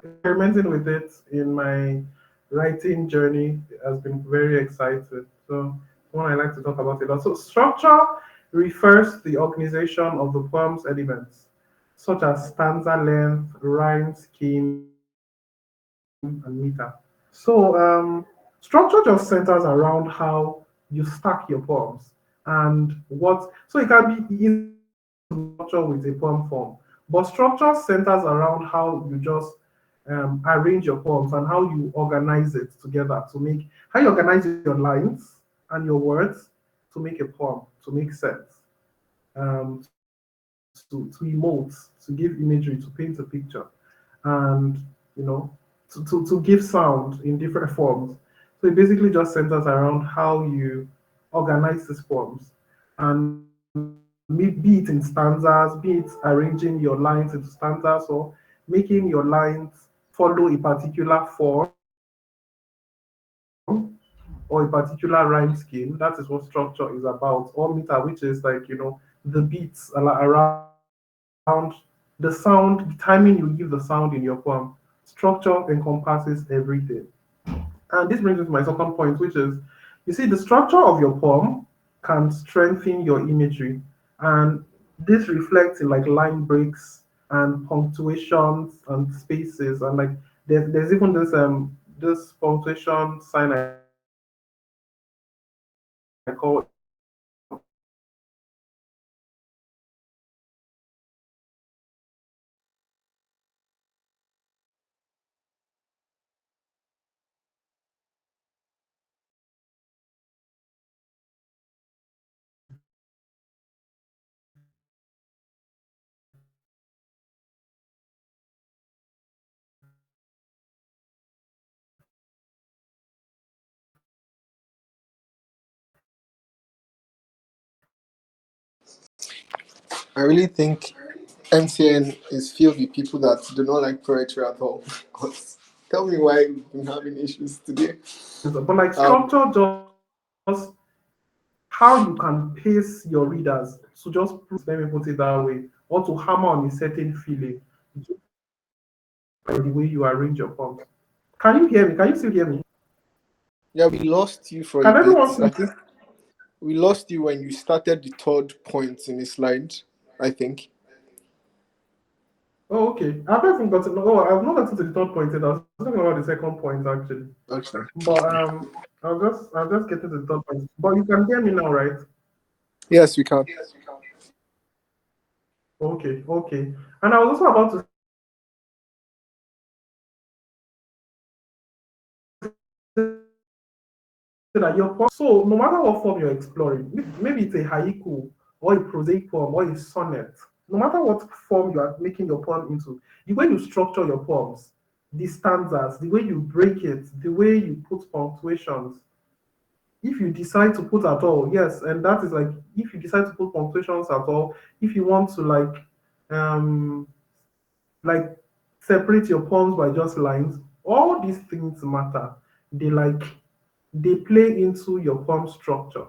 Experimenting with it in my writing journey has been very exciting. So one I like to talk about a lot. So structure refers to the organization of the poem's elements, such as stanza length, rhyme scheme, and meter. So structure just centers around how you stack your poems and what. So it can be easy to mix structure with a poem form, but structure centers around how you just arrange your poems and how you organize it together to make how you organize your lines and your words to make a poem to make sense, to emote, to give imagery, to paint a picture, and you know to give sound in different forms. So it basically just centers around how you organize these poems, and be it in stanzas, be it arranging your lines into stanzas, or making your lines follow a particular form or a particular rhyme scheme. That is what structure is about. Or meter, which is like the beats around the sound, the timing you give the sound in your poem. Structure encompasses everything. And this brings me to my second point, which is you see, the structure of your poem can strengthen your imagery. And this reflects in like line breaks and punctuations and spaces. And like there's even this punctuation sign I call Inkspiration. So Inkspiration is I really think MCN is filled with people that do not like poetry at all. 'Cause tell me why we've been having issues today. but like Um, structure just how you can pace your readers to just prove, let me put it that way, or to hammer on a certain feeling just by the way you arrange your poems. Can you hear me? Can you still hear me? yeah, we lost you for a Can bit. everyone I still? think we lost you when you started the third point in the slide. I think. Oh, okay. I've not even gotten. Oh, I've not gotten to the third point yet. I was talking about the second point actually. Okay. But I'll just get to the third point. But you can hear me now, right? Yes, we can. Okay, okay. And I was also about to say that your poem can so no matter what form you're exploring, maybe it's a haiku or a prosaic poem or a sonnet, no matter what form you are making your poem into, the way you structure your poems, the stanzas, the way you break it, the way you put punctuations, if you decide to put at all, yes, and that is like if you decide to put punctuations at all, if you want to um like separate your poems by just lines, all these things matter. They like they play into your poem structure,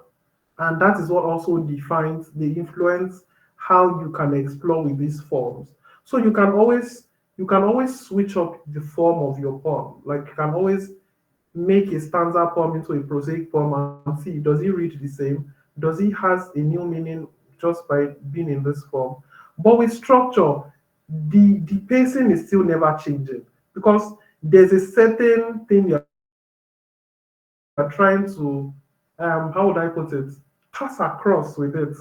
and that is what also defines the influence how you can explore with these forms. So you can always switch up the form of your poem. Like you can always make a stanza poem into a prosaic poem and see, does it read the same? Does it has a new meaning just by being in this form? But with structure, the pacing is still never changing because there's a certain thing you're trying to how would I put it, pass across with it.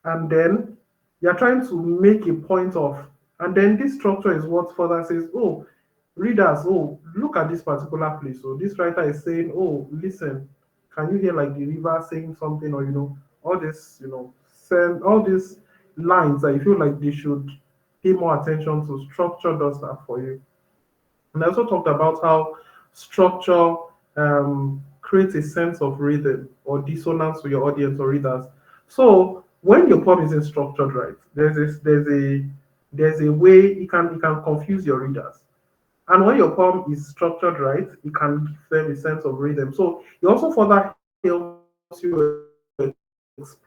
And then you're trying to make a point of, and then this structure is what further says, oh, readers, oh, look at this particular place. So this writer is saying, oh, listen, can you hear like the river saying something, or all this, send all these lines that you feel like they should pay more attention to. Structure does that for you. And I also talked about how structure creates a sense of rhythm or dissonance to your audience or readers. So when your poem isn't structured right, there's a way it can confuse your readers. And when your poem is structured right, it can give them a sense of rhythm. So it also further helps you explore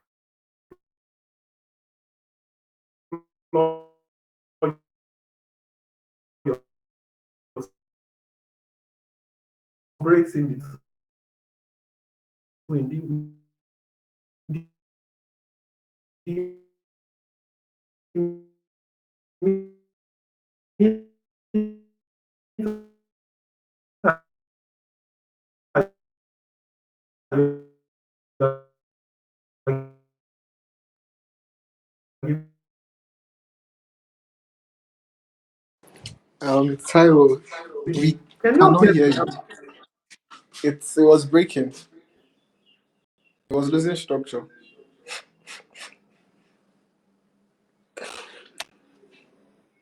breaks in between Taiwo, we can you cannot hear hear me? you. It was breaking. It was losing structure.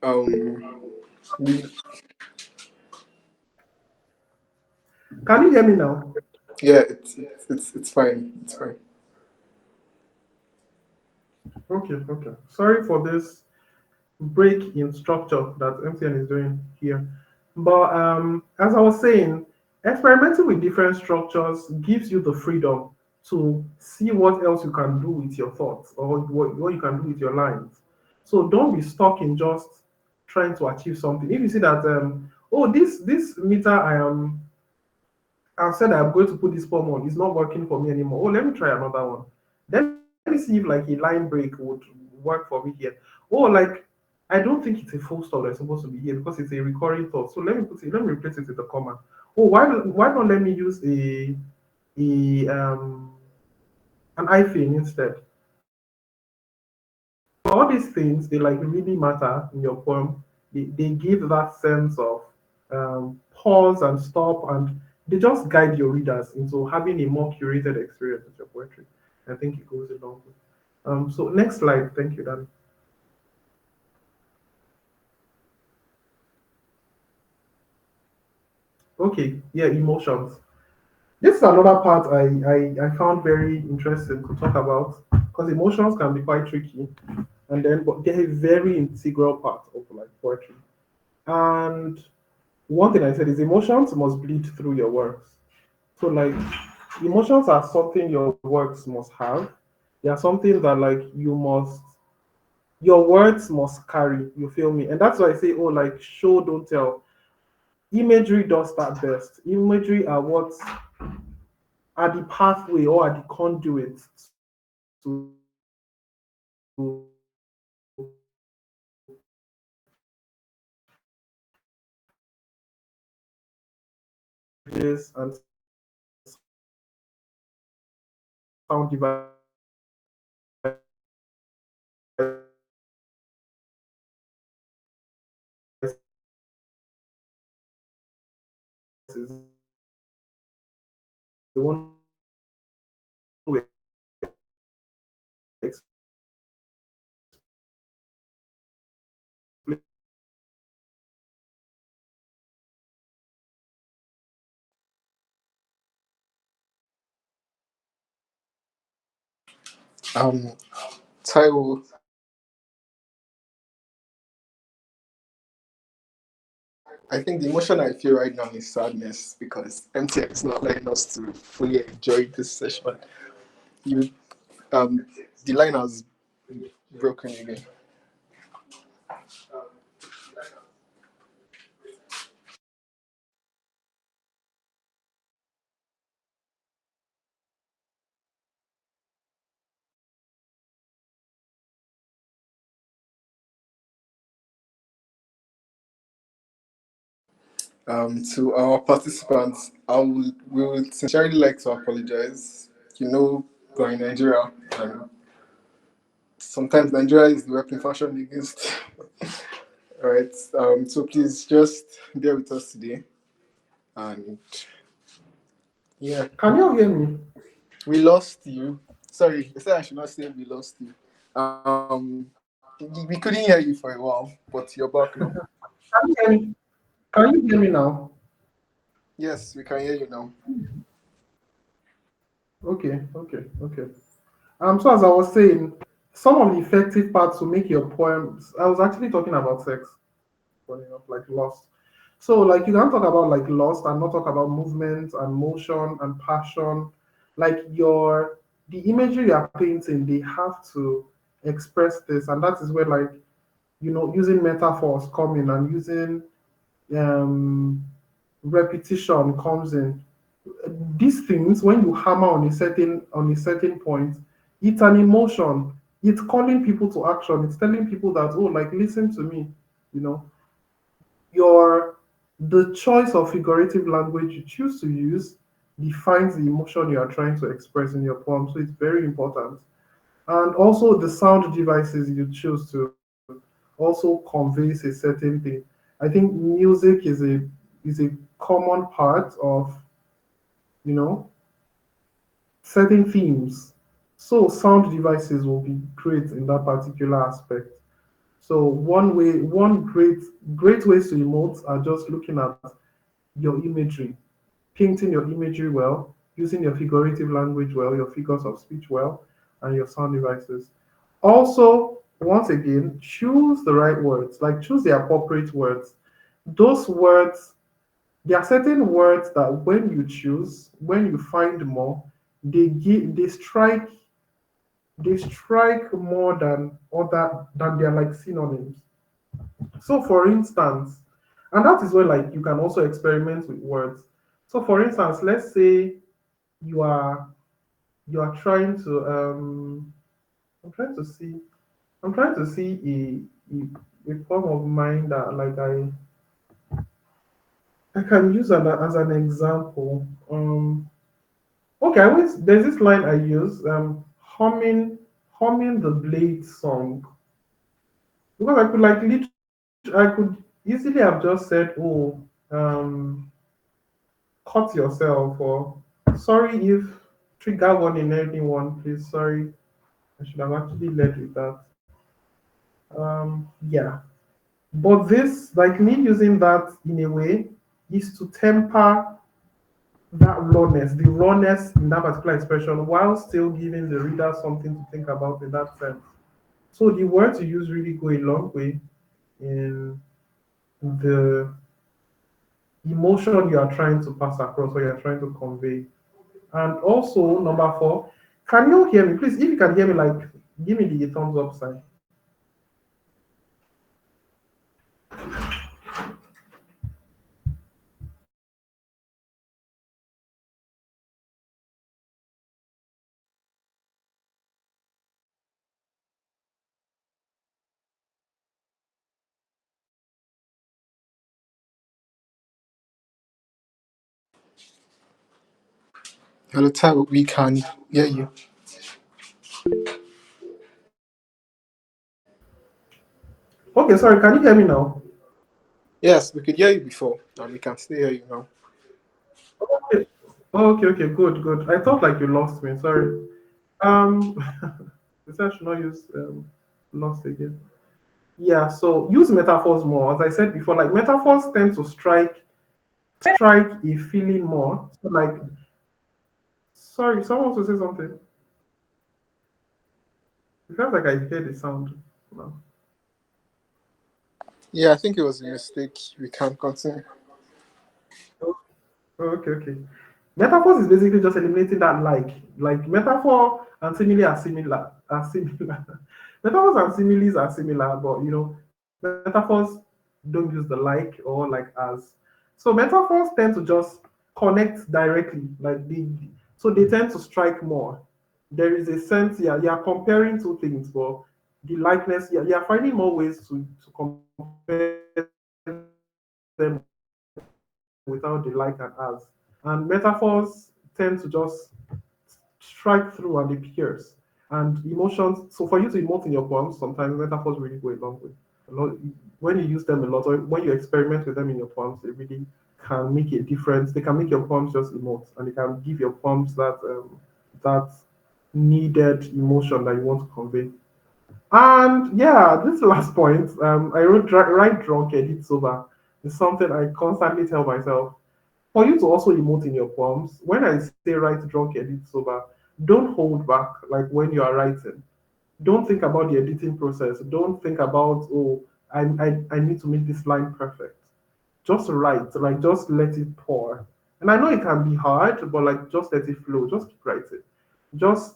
Um, we, Can you hear me now? yeah, it's fine. It's fine. Okay. Sorry for this break in structure that MTN is doing here. But as I was saying, experimenting with different structures gives you the freedom to see what else you can do with your thoughts or what you can do with your lines. So don't be stuck in just trying to achieve something. If you see that, oh, this meter I've said I'm going to put this poem on, it's not working for me anymore. Oh, let me try another one. Let me see if like a line break would work for me here. Oh, like I don't think it's a full stop that's supposed to be here because it's a recurring thought. So let me replace it with a comma. Oh, why not let me use a an hyphen instead? All these things they like really matter in your poem. They give that sense of pause and stop, and they just guide your readers into having a more curated experience with your poetry. I think it goes a long way. So next slide, thank you, Dan. Okay, yeah, emotions. This is another part I found very interesting to talk about because emotions can be quite tricky, and then but they're a very integral part of like poetry. And one thing I said is emotions must bleed through your works. So like emotions are something your works must have. They are something that like your words must carry. You feel me? And that's why I say, oh, like show don't tell. Imagery does that best. Imagery are the pathway or are the conduit to and the one we explain Um, Taiwo, I think the emotion I feel right now is sadness because MTN is not letting us to fully enjoy this session. You, um, the line has broken again. To our participants, we would sincerely like to apologize. You know, we're in Nigeria, and sometimes Nigeria is the weapon fashion against. All right. So please just bear with us today, and yeah, Can you hear me? we lost you. Sorry, I said I should not say we lost you. We couldn't hear you for a while, but you're back now. Can you hear me? Can you hear me now? Yes, we can hear you now. Okay. So as I was saying, Some of the effective parts to make your poems. I was actually talking about sex, funny enough, like lust. So like you can't talk about like lust and not talk about movement and motion and passion. Like your the imagery you are painting, they have to express this, and that is where like using metaphors come in and using um repetition comes in. These things, when you hammer on a certain point, it's an emotion. It's calling people to action. It's telling people that, oh, like listen to me. You know, your the choice of figurative language you choose to use defines the emotion you are trying to express in your poem. So it's very important. And also the sound devices you choose to also conveys a certain thing. I think music is a common part of you know certain themes. So sound devices will be great in that particular aspect. So one great ways to emote are just looking at your imagery, painting your imagery well, using your figurative language well, your figures of speech well, and your sound devices. Also, once again, choose the right words, like choose the appropriate words. Those words, there are certain words that when you find more, they strike more than other than they're like synonyms. So for instance, and that is where like you can also experiment with words. So for instance, let's say you are you are trying to I'm trying to see I'm trying to see a form of mine that like I can use as an example. Okay, there's this line I use, humming the blade song. Because I could easily have just said, oh, um, cut yourself, or sorry if trigger warning anyone, please, sorry. I should have actually led with that. Yeah. But this, like me using that in a way, is to temper the rawness in that particular expression, while still giving the reader something to think about in that sense. So the words you use really go a long way in the emotion you are trying to pass across or you're trying to convey. And also, number four, can you hear me? Please, if you can hear me, like, give me the thumbs up sign. Hello, Taiwo, we can hear you. Okay, sorry, can you hear me now? Yes, we could hear you before, and we can still hear you now. Okay. Okay, good, good. I thought like you lost me. Sorry. Um, I said I should not use lost again. Yeah, so use metaphors more. As I said before, like metaphors tend to strike a feeling more. So like, sorry, someone wants to say something. It feels like I hear the sound. No. Yeah, I think it was a mistake. We can continue. Okay. Metaphors is basically just eliminating that like metaphor and simile are similar Metaphors and similes are similar, but metaphors don't use the like or like as. So metaphors tend to just connect directly, like so they tend to strike more. There is a sense, yeah, you are comparing two things, but the likeness, yeah, you are finding more ways to compare them without the like and as. And metaphors tend to just strike through and they pierce. And emotions, so for you to emote in your poems, sometimes metaphors really go a long way. When you use them a lot, or when you experiment with them in your poems, they really can make a difference. They can make your poems just emote, and they can give your poems that needed emotion that you want to convey. And yeah, this last point, I wrote write drunk, edit sober. Is something I constantly tell myself. For you to also emote in your poems, when I say write drunk, edit sober, don't hold back like when you are writing. Don't think about the editing process. Don't think about, oh, I need to make this line perfect. Just write, like just let it pour. And I know it can be hard, but like just let it flow. Just keep writing. Just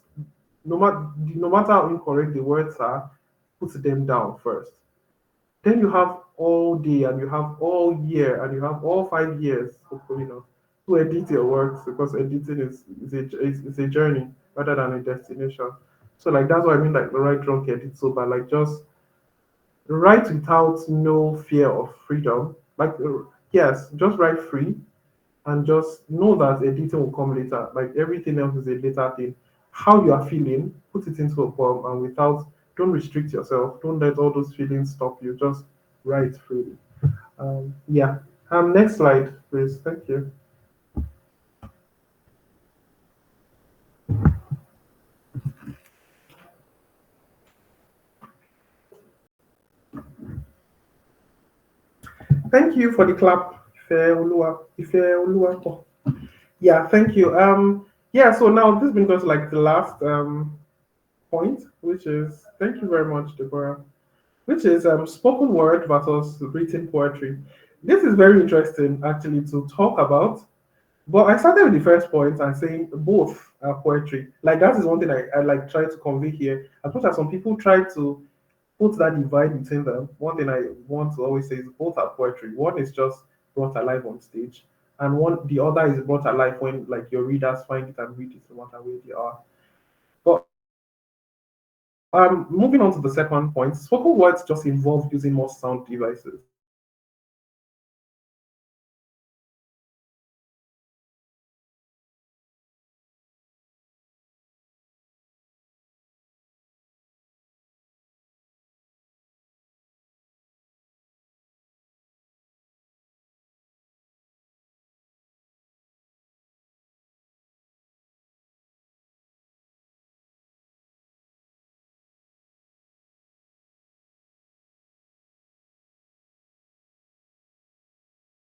no matter how incorrect the words are, put them down first. Then you have all day and you have all year and you have all 5 years, hopefully not, to edit your works because editing is a journey rather than a destination. So like that's what I mean, like the right drunk edit sober. Like just write without no fear of freedom. Like yes, just write free and just know that editing will come later. Like everything else is a later thing. How you are feeling, put it into a poem and without, don't restrict yourself. Don't let all those feelings stop you. Just write freely. Yeah. Next slide, please. Thank you. Thank you for the clap. Ife Oluwa. Ife Oluwa. Yeah, thank you. Yeah, so now this brings us to like the last point, which is thank you very much, Deborah. Which is spoken word versus written poetry. This is very interesting actually to talk about. But I started with the first point and saying both are poetry. Like that is one thing I like try to convey here. As much as some people try to put that divide between them, one thing I want to always say is both are poetry. One is just brought alive on stage, and one the other is brought alive when like your readers find it and read it no matter where they are. But moving on to the second point, spoken words just involve using more sound devices.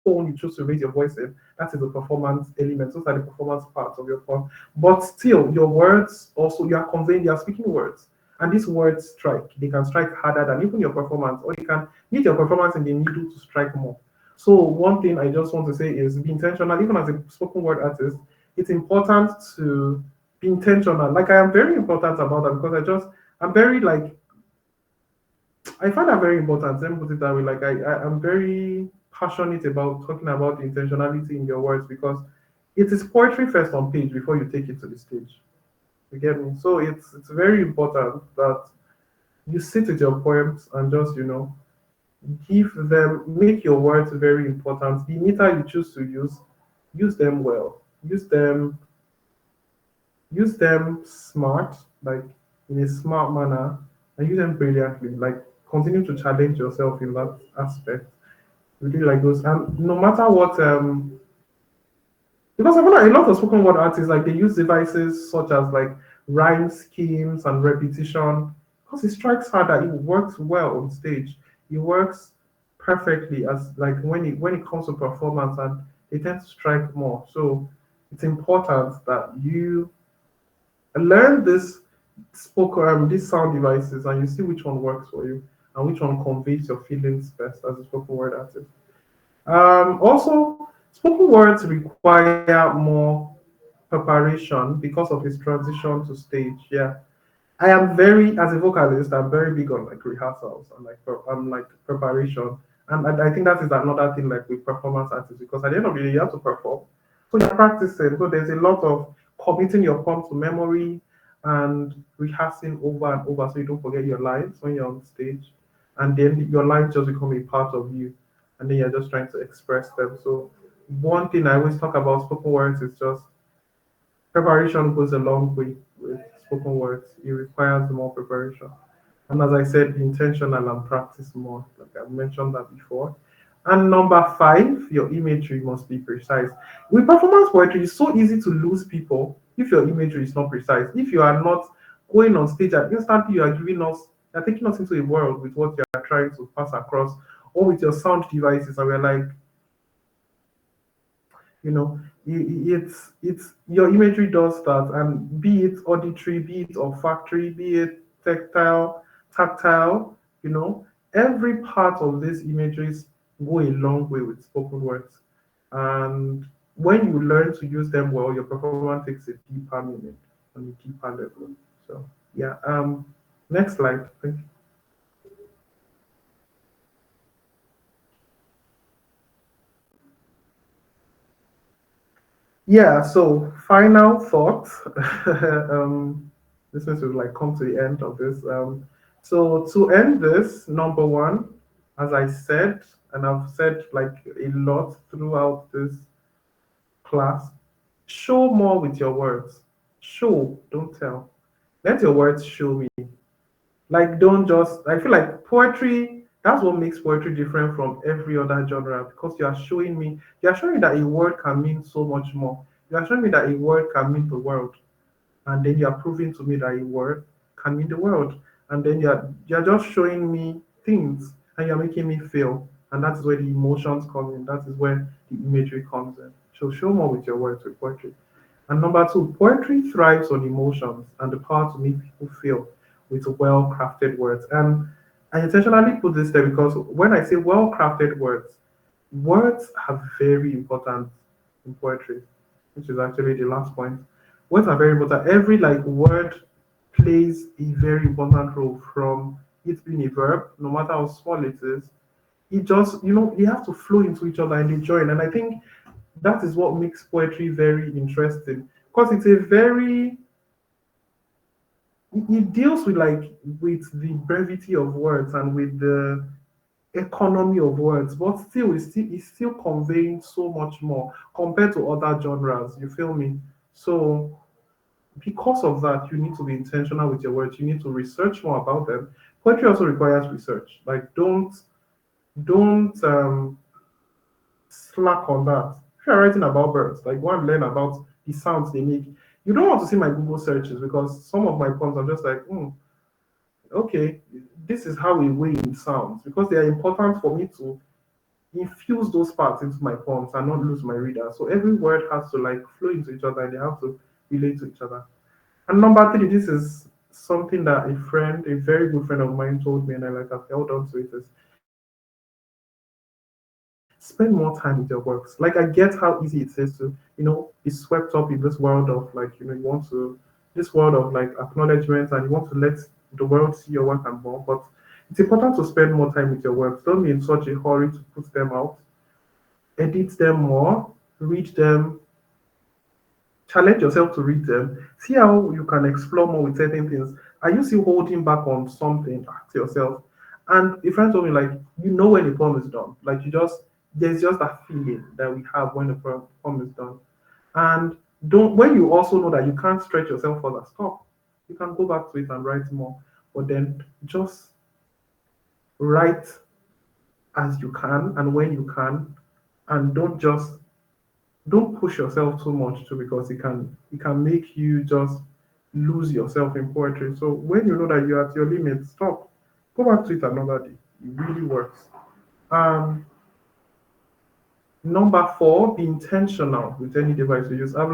Tone you choose to raise your voice in, that is the performance element. Those are the performance parts of your form. But still, your words also, you are conveying, you are speaking words. And these words strike. They can strike harder than even your performance, or you can meet your performance in the middle to strike more. So one thing I just want to say is be intentional. Even as a spoken word artist, it's important to be intentional. Like I am very important about that because I'm very like I find that very important. Let me put it that way. Like I'm very passionate about talking about the intentionality in your words because it is poetry first on page before you take it to the stage. You get me? So it's very important that you sit with your poems and just give them, make your words very important. The meter you choose to use them well. Use them smart, like in a smart manner, and use them brilliantly. Like continue to challenge yourself in that aspect. Really like those, and no matter what, because I feel like a lot of spoken word artists like they use devices such as like rhyme schemes and repetition because it strikes harder. It works well on stage. It works perfectly as like when it comes to performance, and it tends to strike more. So it's important that you learn these sound devices and you see which one works for you and which one conveys your feelings best as a spoken word artist. Also, spoken words require more preparation because of its transition to stage. Yeah, I am very, as a vocalist, I'm very big on like rehearsals and like preparation, and I think that is another thing like with performance artists because at the end of the day you have to perform, so you're practicing. So there's a lot of committing your prompt to memory and rehearsing over and over so you don't forget your lines when you're on stage, and then your lines just become a part of you, and then you're just trying to express them. So one thing I always talk about spoken words is just preparation goes a long way with spoken words. It requires more preparation. And as I said, be intentional and practice more. Like I mentioned that before. And number five, your imagery must be precise. With performance poetry, it's so easy to lose people if your imagery is not precise. If you are not going on stage and instantly you're taking us into a world with what you are trying to pass across, or with your sound devices, and we're like, it's your imagery does that, and be it auditory, be it olfactory, be it tactile, tactile, you know, every part of these imageries go a long way with spoken words. And when you learn to use them well, your performance takes a deeper meaning on a deeper level. So yeah. Next slide, thank you. Yeah, so final thoughts. This means we've like come to the end of this. So to end this, number one, as I said, and I've said like a lot throughout this class, show more with your words. Show, don't tell. Let your words show me. Like, don't just, I feel like poetry, that's what makes poetry different from every other genre because you are showing me that a word can mean so much more. You are showing me that a word can mean the world. And then you are proving to me that a word can mean the world. And then you're just showing me things and you're making me feel. And that is where the emotions come in. That is where the imagery comes in. So show more with your words with poetry. And number two, poetry thrives on emotions and the power to make people feel with well crafted words. And I intentionally put this there because when I say well crafted words, words are very important in poetry, which is actually the last point. Words are very important. Every like word plays a very important role from it being a verb, no matter how small it is. It just, they have to flow into each other and they join. And I think that is what makes poetry very interesting because it's a very it deals with like with the brevity of words and with the economy of words, but still conveying so much more compared to other genres. You feel me? So because of that, you need to be intentional with your words. You need to research more about them. Poetry also requires research. Like don't slack on that. If you're writing about birds, like go and learn about the sounds they make. You don't want to see my Google searches because some of my poems are just like, okay, this is how a way sounds because they are important for me to infuse those parts into my poems and not lose my reader. So every word has to like flow into each other and they have to relate to each other. And number three, this is something that a very good friend of mine told me, and I like I've held on to it is spend more time with your works. Like I get how easy it is to, be swept up in this world of like, this world of like acknowledgement and you want to let the world see your work and more. But it's important to spend more time with your works. Don't be in such a hurry to put them out. Edit them more, read them, challenge yourself to read them, see how you can explore more with certain things. Are you still holding back on something? Ask yourself. And a friend told me, like, when the poem is done. Like, there's just that feeling that we have when the poem is done. And when you also know that you can't stretch yourself further, stop. You can go back to it and write more. But then just write as you can and when you can. And don't push yourself too much too because it can make you just lose yourself in poetry. So when you know that you're at your limit, stop. Go back to it another day. It really works. Um, Number four, be intentional with any device you use. I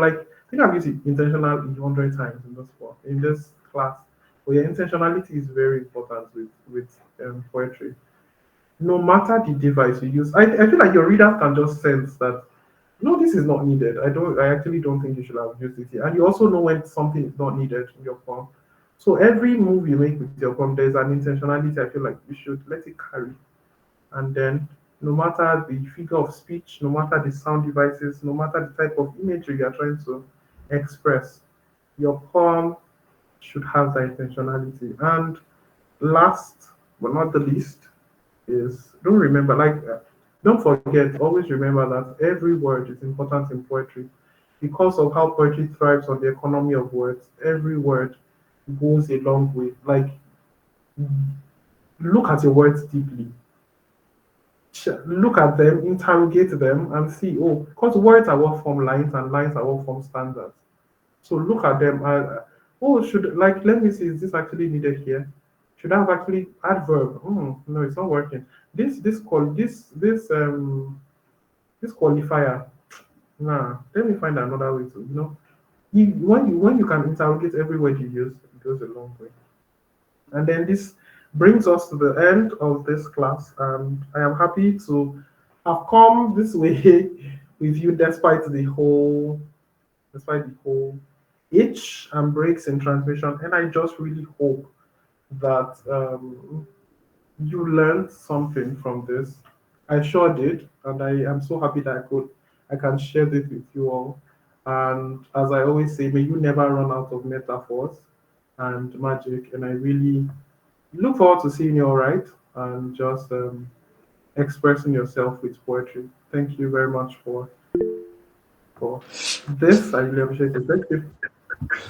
think I've used it intentional 100 times in this class. But yeah, intentionality is very important with poetry. No matter the device you use, I feel like your reader can just sense that no, this is not needed. I actually don't think you should have used it here. And you also know when something is not needed in your poem. So every move you make with your poem, there's an intentionality. I feel like you should let it carry. And then no matter the figure of speech, no matter the sound devices, no matter the type of imagery you're trying to express, your poem should have that intentionality. And last but not the least is don't forget, always remember that every word is important in poetry. Because of how poetry thrives on the economy of words, every word goes a long way. Like, look at your words deeply. Look at them, interrogate them, and see, because words are what form lines, and lines are what form stanzas. So look at them. Let me see, is this actually needed here? Should I have actually adverb? No, it's not working. This qualifier. Nah, let me find another way when you can interrogate every word you use, it goes a long way. And then this brings us to the end of this class, and I am happy to have come this way with you despite the whole itch and breaks in transmission. And I just really hope that you learned something from this. I sure did, and I am so happy that I can share this with you all. And as I always say, may you never run out of metaphors and magic. And I really look forward to seeing you all right and just expressing yourself with poetry. Thank you very much for this. I really appreciate it. Thank you.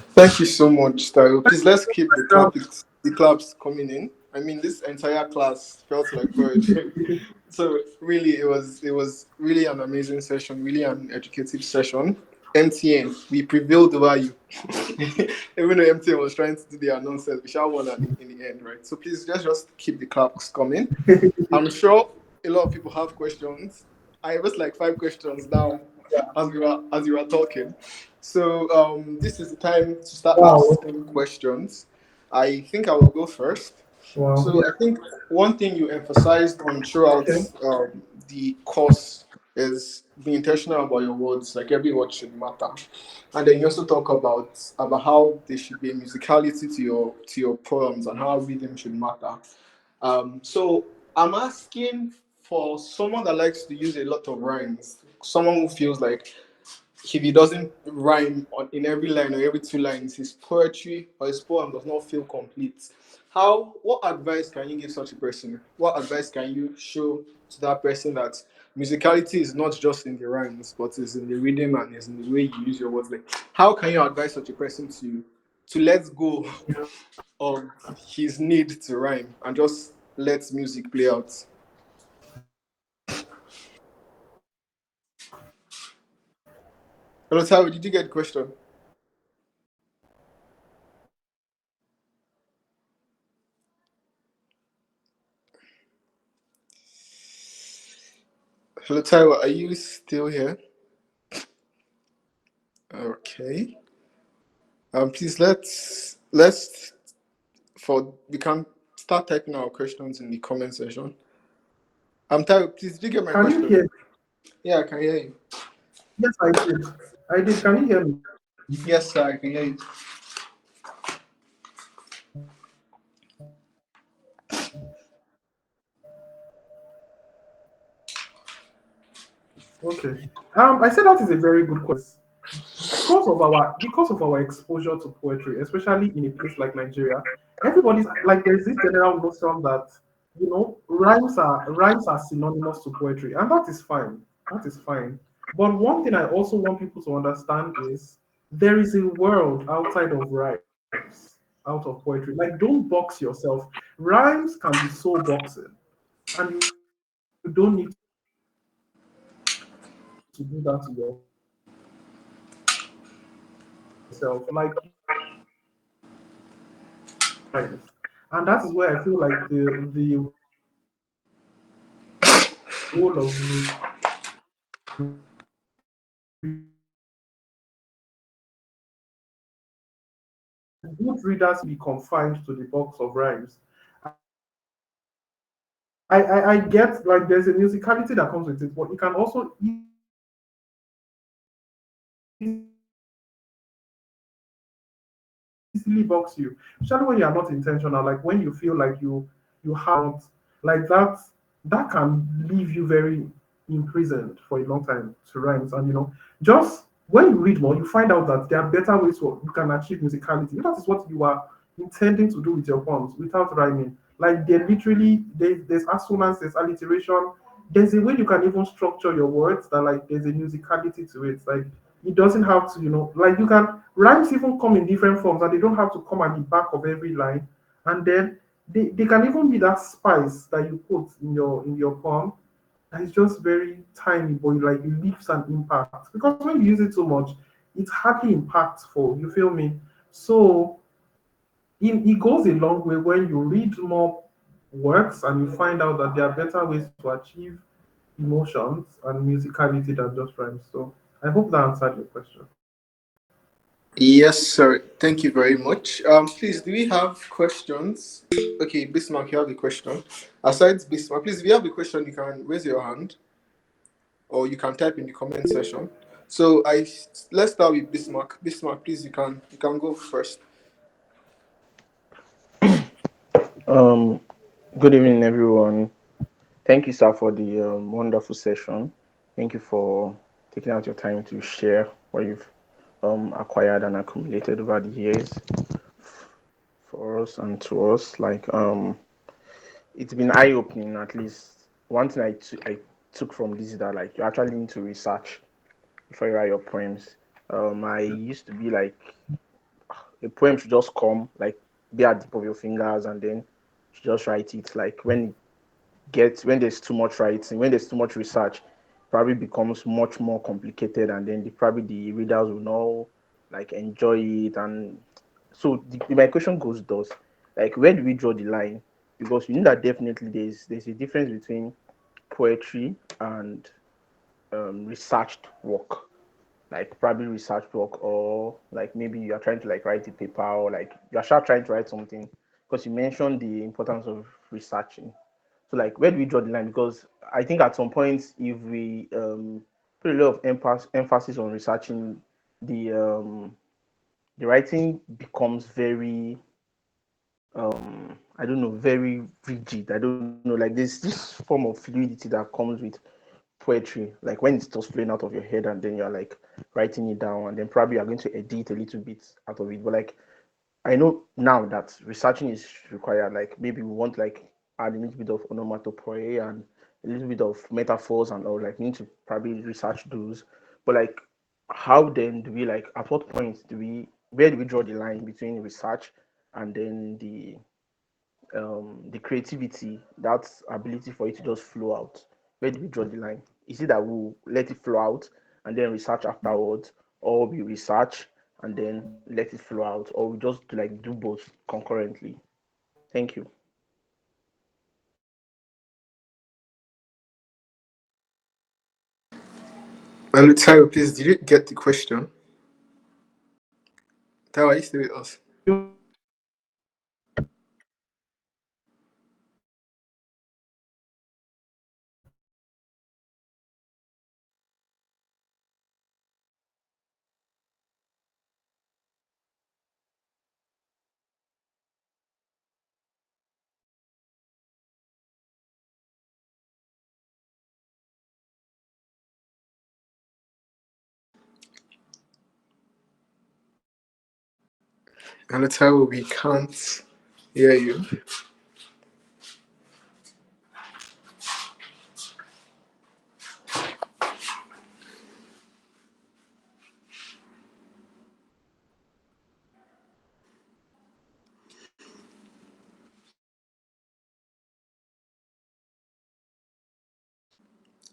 Thank you so much, Taiwo. Please let's keep the claps coming in. I mean, this entire class felt like poetry. So really, it was really an amazing session, really an educative session. MTN, we prevailed over you. Even though MTN was trying to do their nonsense, we shall won in the end, right? So please just keep the claps coming. I'm sure a lot of people have questions. I was like 5 questions down as you were talking. So this is the time to start Wow. asking questions. I think I will go first. Wow. So I think one thing you emphasized on throughout Okay. the course is be intentional about your words. Like every word should matter, and then you also talk about how there should be a musicality to your poems and how rhythm should matter. So I'm asking for someone that likes to use a lot of rhymes, someone who feels like if he doesn't rhyme in every line or every 2 lines, his poetry or his poem does not feel complete. What advice can you give such a person? What advice can you show to that person that musicality is not just in the rhymes, but is in the rhythm and is in the way you use your words? Like, how can you advise such a person to let go of his need to rhyme and just let music play out? Hello, Tawi, did you get the question? Hello, Taiwo, are you still here? Okay. Please let's for we can start typing our questions in the comment section. Taiwo, please did you get my Can you question? hear? Yeah, I can hear you. Yes, I did. I did. Can you hear me? Yes, sir, I can hear you. Okay. I said that is a very good question. Because of our exposure to poetry, especially in a place like Nigeria, everybody's like there's this general notion that rhymes are synonymous to poetry, and that is fine. That is fine. But one thing I also want people to understand is there is a world outside of rhymes, out of poetry. Like don't box yourself. Rhymes can be so boxing, and you don't need to do that to yourself. Like you can write rhymes, and that is where I feel like the role of readers good readers be confined to the box of rhymes. I get like there's a musicality that comes with it, but it can also easily box you, especially when you are not intentional. Like when you feel like you have like that can leave you very imprisoned for a long time to rhymes. And just when you read more, you find out that there are better ways you can achieve musicality. That is what you are intending to do with your poems without rhyming. Like there's assonance, there's alliteration, there's a way you can even structure your words that like there's a musicality to it. Like it doesn't have to, like you can rhymes even come in different forms and they don't have to come at the back of every line. And then they can even be that spice that you put in your poem that is just very tiny, but it leaves an impact. Because when you use it too much, it's hardly impactful. You feel me? So it goes a long way when you read more works and you find out that there are better ways to achieve emotions and musicality than just rhymes. So I hope that answered your question. Yes, sir. Thank you very much. Please, do we have questions? Okay, Bismarck, you have a question. Aside Bismarck, please, if you have a question, you can raise your hand or you can type in the comment section. So let's start with Bismarck. Bismarck, please, you can go first. Um, Good evening, everyone. Thank you, sir, for the wonderful session. Thank you for taking out your time to share what you've acquired and accumulated over the years for us and to us. It's been eye opening. At least one thing I took from this is that like you actually need to research before you write your poems. I used to be like a poem should just come like be at the tip of your fingers and then you just write it. Like when there's too much writing, when there's too much research, probably becomes much more complicated, and then probably the readers will not like enjoy it. And so my question goes thus: like, where do we draw the line? Because you know that definitely there's a difference between poetry and researched work, like probably research work, or like maybe you are trying to like write a paper, or like you are trying to write something, because you mentioned the importance of researching. So like where do we draw the line? Because I think at some point if we put a lot of emphasis on researching, the the writing becomes very I don't know, very rigid. I don't know, like there's this form of fluidity that comes with poetry, like when it's just flowing out of your head and then you're like writing it down, and then probably you're going to edit a little bit out of it. But like I know now that researching is required. Like maybe we want like add a little bit of onomatopoeia and a little bit of metaphors and all. Like we need to probably research those. But like, how then do we like? At what point do we? Where do we draw the line between research and then the creativity, that ability for it to just flow out? Where do we draw the line? Is it that we'll let it flow out and then research afterwards, or we research and then let it flow out, or we just like do both concurrently? Thank you. Well, Taiwo, please, did you get the question? Taiwo, are you still with us? And Taiwo, we can't hear you.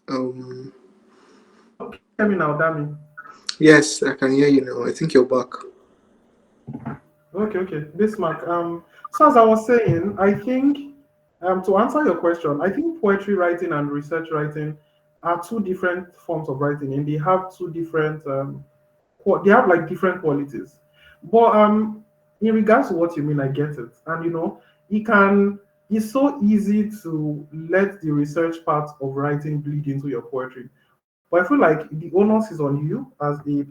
Um, Hear me now, Dami. yes, I can hear you now. I think you're back. Okay, Bismarck. So as I was saying, I think to answer your question, I think poetry writing and research writing are two different forms of writing, and they have two different they have like different qualities. But in regards to what you mean, I get it. And it can it's so easy to let the research part of writing bleed into your poetry. But I feel like the onus is on you as a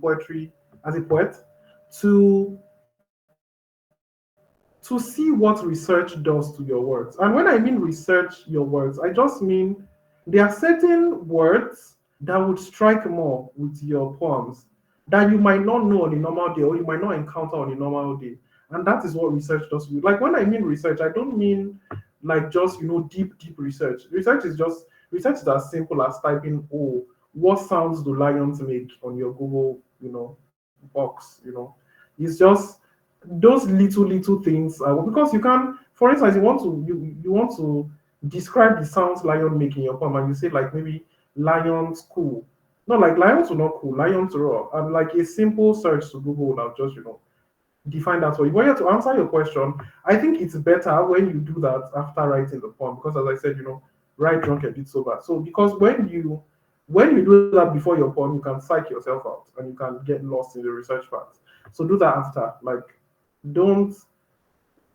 poet, to to see what research does to your words. And when I mean research your words, I just mean there are certain words that would strike more with your poems that you might not know on a normal day or you might not encounter on a normal day. And that is what research does to you. Like when I mean research, I don't mean like just deep research. Research is as simple as typing, oh, what sounds do lions make on your Google, box. It's just those little things because you can, for instance, you want to describe the sounds lion make in your poem, and you say like maybe lions cool. No, like lions will not cool, lions roar, and like a simple search to Google will have just define that for you. But yeah, to answer your question, I think it's better when you do that after writing the poem, because as I said, write drunk a bit sober. So because when you do that before your poem, you can psych yourself out and you can get lost in the research part. So do that after. Like, don't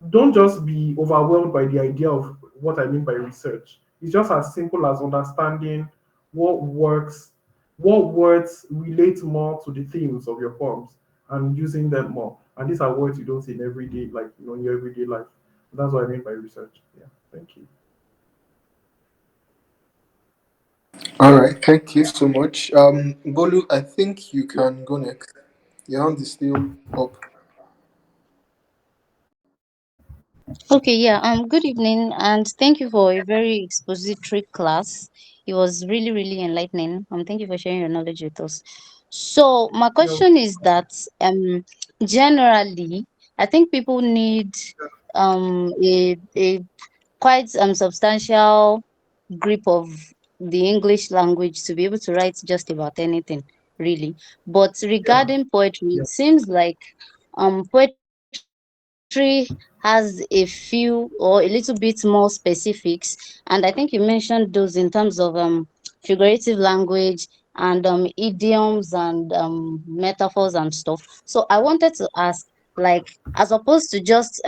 don't just be overwhelmed by the idea of what I mean by research. It's just as simple as understanding what works, what words relate more to the themes of your poems and using them more. And these are words you don't see in everyday, like in your everyday life. That's what I mean by research. Yeah. Thank you. All right, thank you so much. Bolu, I think you can go next. Your hand is still up. Okay, yeah. Good evening, and thank you for a very expository class. It was really, really enlightening. Thank you for sharing your knowledge with us. So my Yeah. question is that generally, I think people need a quite substantial grip of the English language to be able to write just about anything, really. But Yeah. regarding poetry, Yeah. it seems like poetry has a few or a little bit more specifics, and I think you mentioned those in terms of figurative language and idioms and metaphors and stuff. So I wanted to ask, like, as opposed to just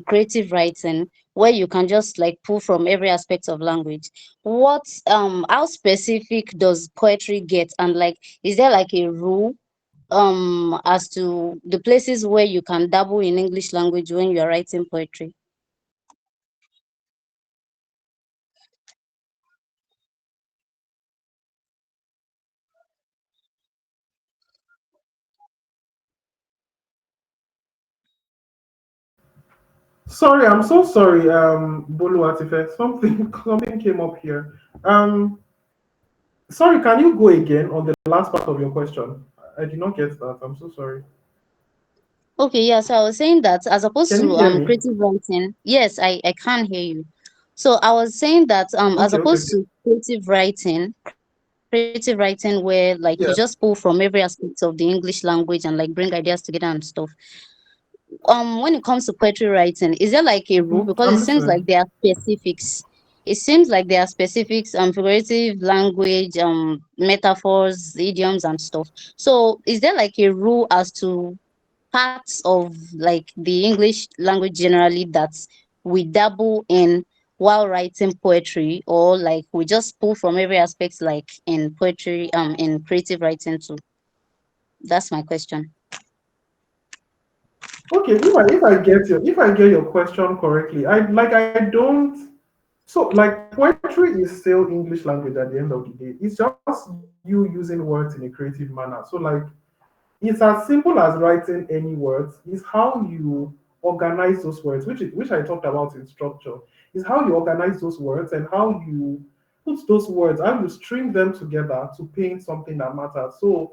creative writing where you can just like pull from every aspect of language, what how specific does poetry get, and like is there like a rule as to the places where you can dabble in English language when you're writing poetry? Sorry, I'm so sorry, Bolu Atife. Something something came up here. Sorry, can you go again on the last part of your question? I did not get that. I'm so sorry. Okay, yeah, so I was saying that as opposed Can you to hear me? creative writing, yes, I can hear you. So I was saying that as Okay, okay, opposed okay. to creative writing where like you just pull Yeah. from every aspect of the English language and like bring ideas together and stuff, when it comes to poetry writing, is there like a rule? Because it I'm seems like listening. there are specifics. It seems like there are specifics, figurative language, metaphors, idioms, and stuff. So, is there like a rule as to parts of like the English language generally that we dabble in while writing poetry, or like we just pull from every aspect, like in poetry, in creative writing too? That's my question. Okay, if I get your question correctly, I don't. So like poetry is still English language at the end of the day. It's just you using words in a creative manner. So like it's as simple as writing any words. Is how you organize those words, which I talked about in structure. Is how you organize those words and how you put those words, how you string them together to paint something that matters. So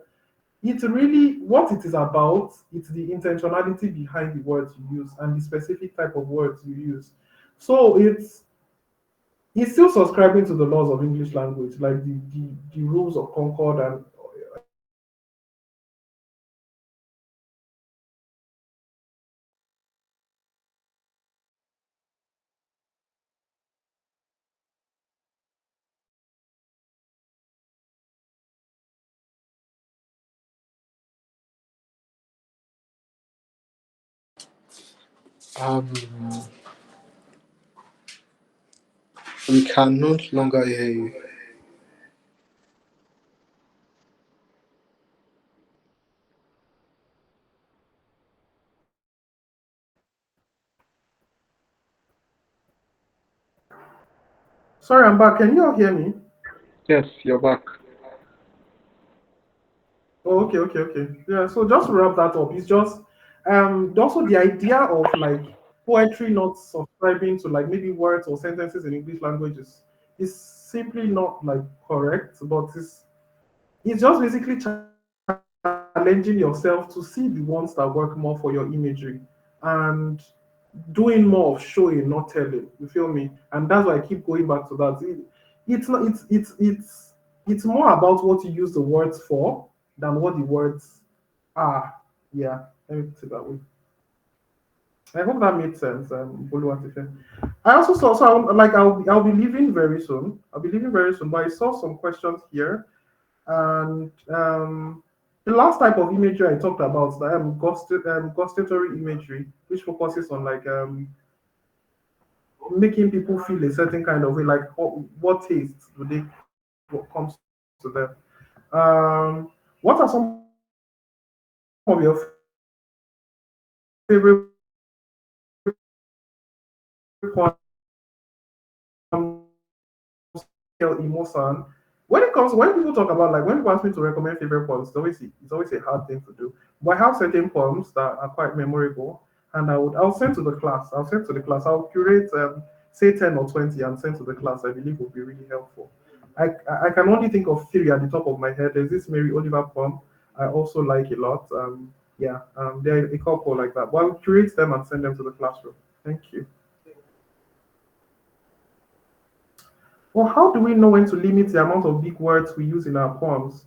it's really what it is about. It's the intentionality behind the words you use and the specific type of words you use. So it's still subscribing to the laws of English language, like the rules of Concord and everything like that. So Um, we can no longer hear you. sorry, I'm back. Can you all hear me? Yes, you're back. Oh, okay, okay, okay. Yeah, so just to wrap that up, it's just also the idea of like poetry not subscribing to like maybe words or sentences in English language is simply not like correct, but it's just basically challenging yourself to see the ones that work more for your imagery and doing more of showing, not telling. You feel me? And that's why I keep going back to that. It's not it's more about what you use the words for than what the words are. Yeah, let me put it that way. I hope that made sense, Boluwatife. I also saw, so I'll be leaving very soon. I'll be leaving very soon, but I saw some questions here, and The last type of imagery I talked about, the gustatory imagery, which focuses on like making people feel a certain kind of way, like what taste do they what comes to them. What are some of your favorite poems that emotion. When people talk about like when people ask me to recommend favorite poems, it's always a hard thing to do. But I have certain poems that are quite memorable, and I'll send to the class. I'll send to the class. I'll curate say 10 or 20 and send to the class. I believe would be really helpful. I can only think of three at the top of my head. There's this Mary Oliver poem I also like a lot. Yeah, there are a couple like that. But I'll curate them and send them to the classroom. Thank you. Well, how do we know when to limit the amount of big words we use in our poems?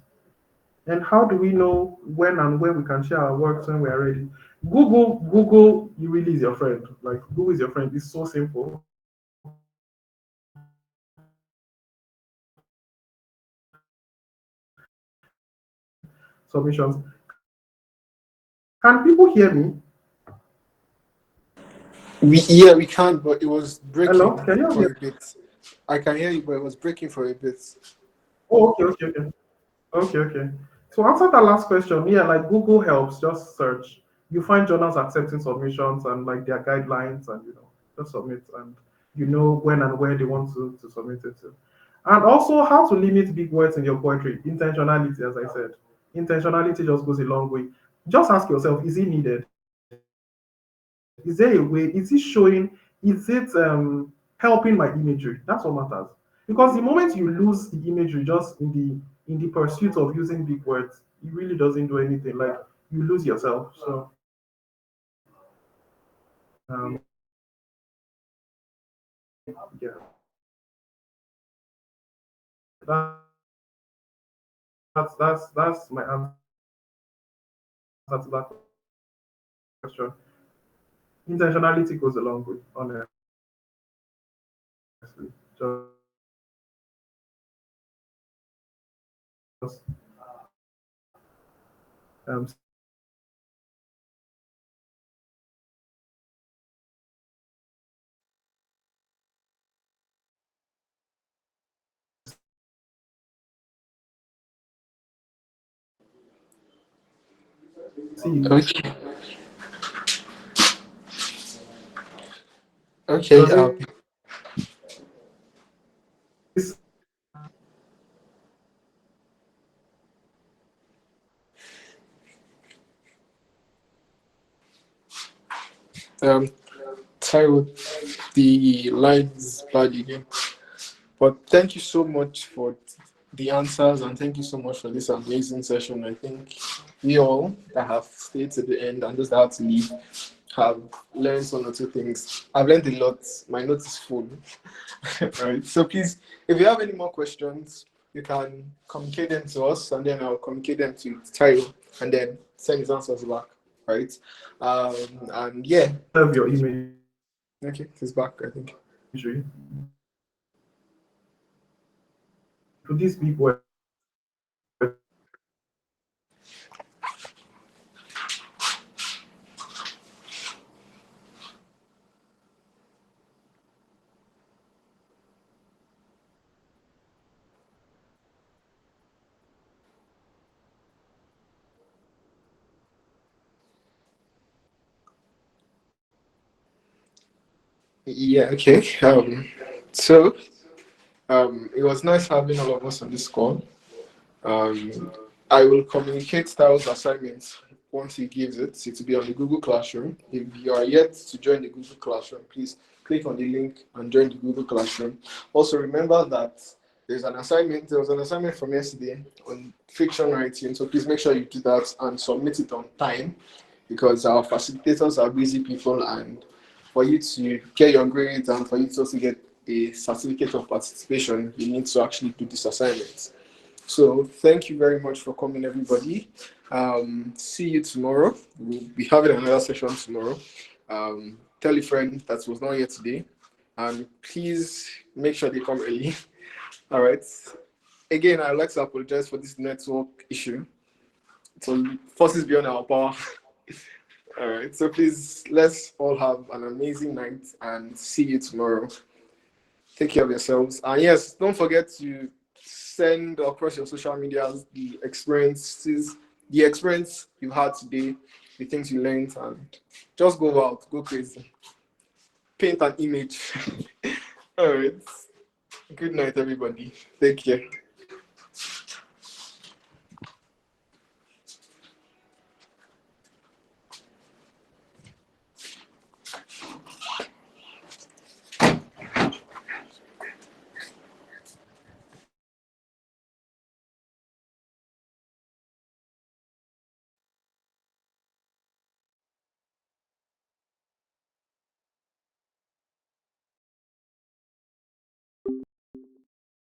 And how do we know when and where we can share our works when we are ready? Google, you really is your friend. Like Google is your friend. It's so simple. Submissions. Can people hear me? We can, but it was Hello, breaking can you for hear? a bit. I can hear you, but it was breaking for a bit. Oh, okay. To answer that last question, yeah, like Google helps. Just search. You find journals accepting submissions and like their guidelines, and just submit, and you know when and where they want to submit it to. And also how to limit big words in your poetry. Intentionality, as I said. Intentionality just goes a long way. Just ask yourself, is it needed? Is there a way? Is it showing? Is it helping my imagery? That's what matters. Because the moment you lose the imagery just in the pursuit of using big words, it really doesn't do anything. Like you lose yourself. So yeah, that's my answer to that question. Intentionality goes a long way, honestly. Just see Okay. Okay. does it Um. Taiwo, the lines bad again. But thank you so much for the answers, and thank you so much for this amazing session. I think we all that have stayed to the end and just had to leave have learned one or two things. I've learned a lot. My notes is full. Right. So please, if you have any more questions, you can communicate them to us, and then I'll communicate them to Tayo, and then send his answers back. Right. And yeah. have your imagery? Okay, he's back, I think. To these big words. Yeah, okay. So it was nice having all of us on this call. Um, I will communicate Styles' assignments once he gives it. It will be on the Google Classroom. If you are yet to join the Google Classroom, please click on the link and join the Google Classroom. Also, remember that there was an assignment from yesterday on fiction writing, so please make sure you do that and submit it on time because our facilitators are busy people, and for you to get your grades and for you to also get a certificate of participation, you need to actually do this assignment. So thank you very much for coming, everybody. See you tomorrow. We'll be having another session tomorrow. Tell a friend that was not here today, and please make sure they come early. All right. Again, I'd like to apologize for this network issue. It was forces beyond our power. All right. So please, let's all have an amazing night and see you tomorrow. Take care of yourselves. And yes, don't forget to send across your social medias the experience you had today, the things you learned, and just go out, go crazy. Paint an image. All right. Good night, everybody. Take care.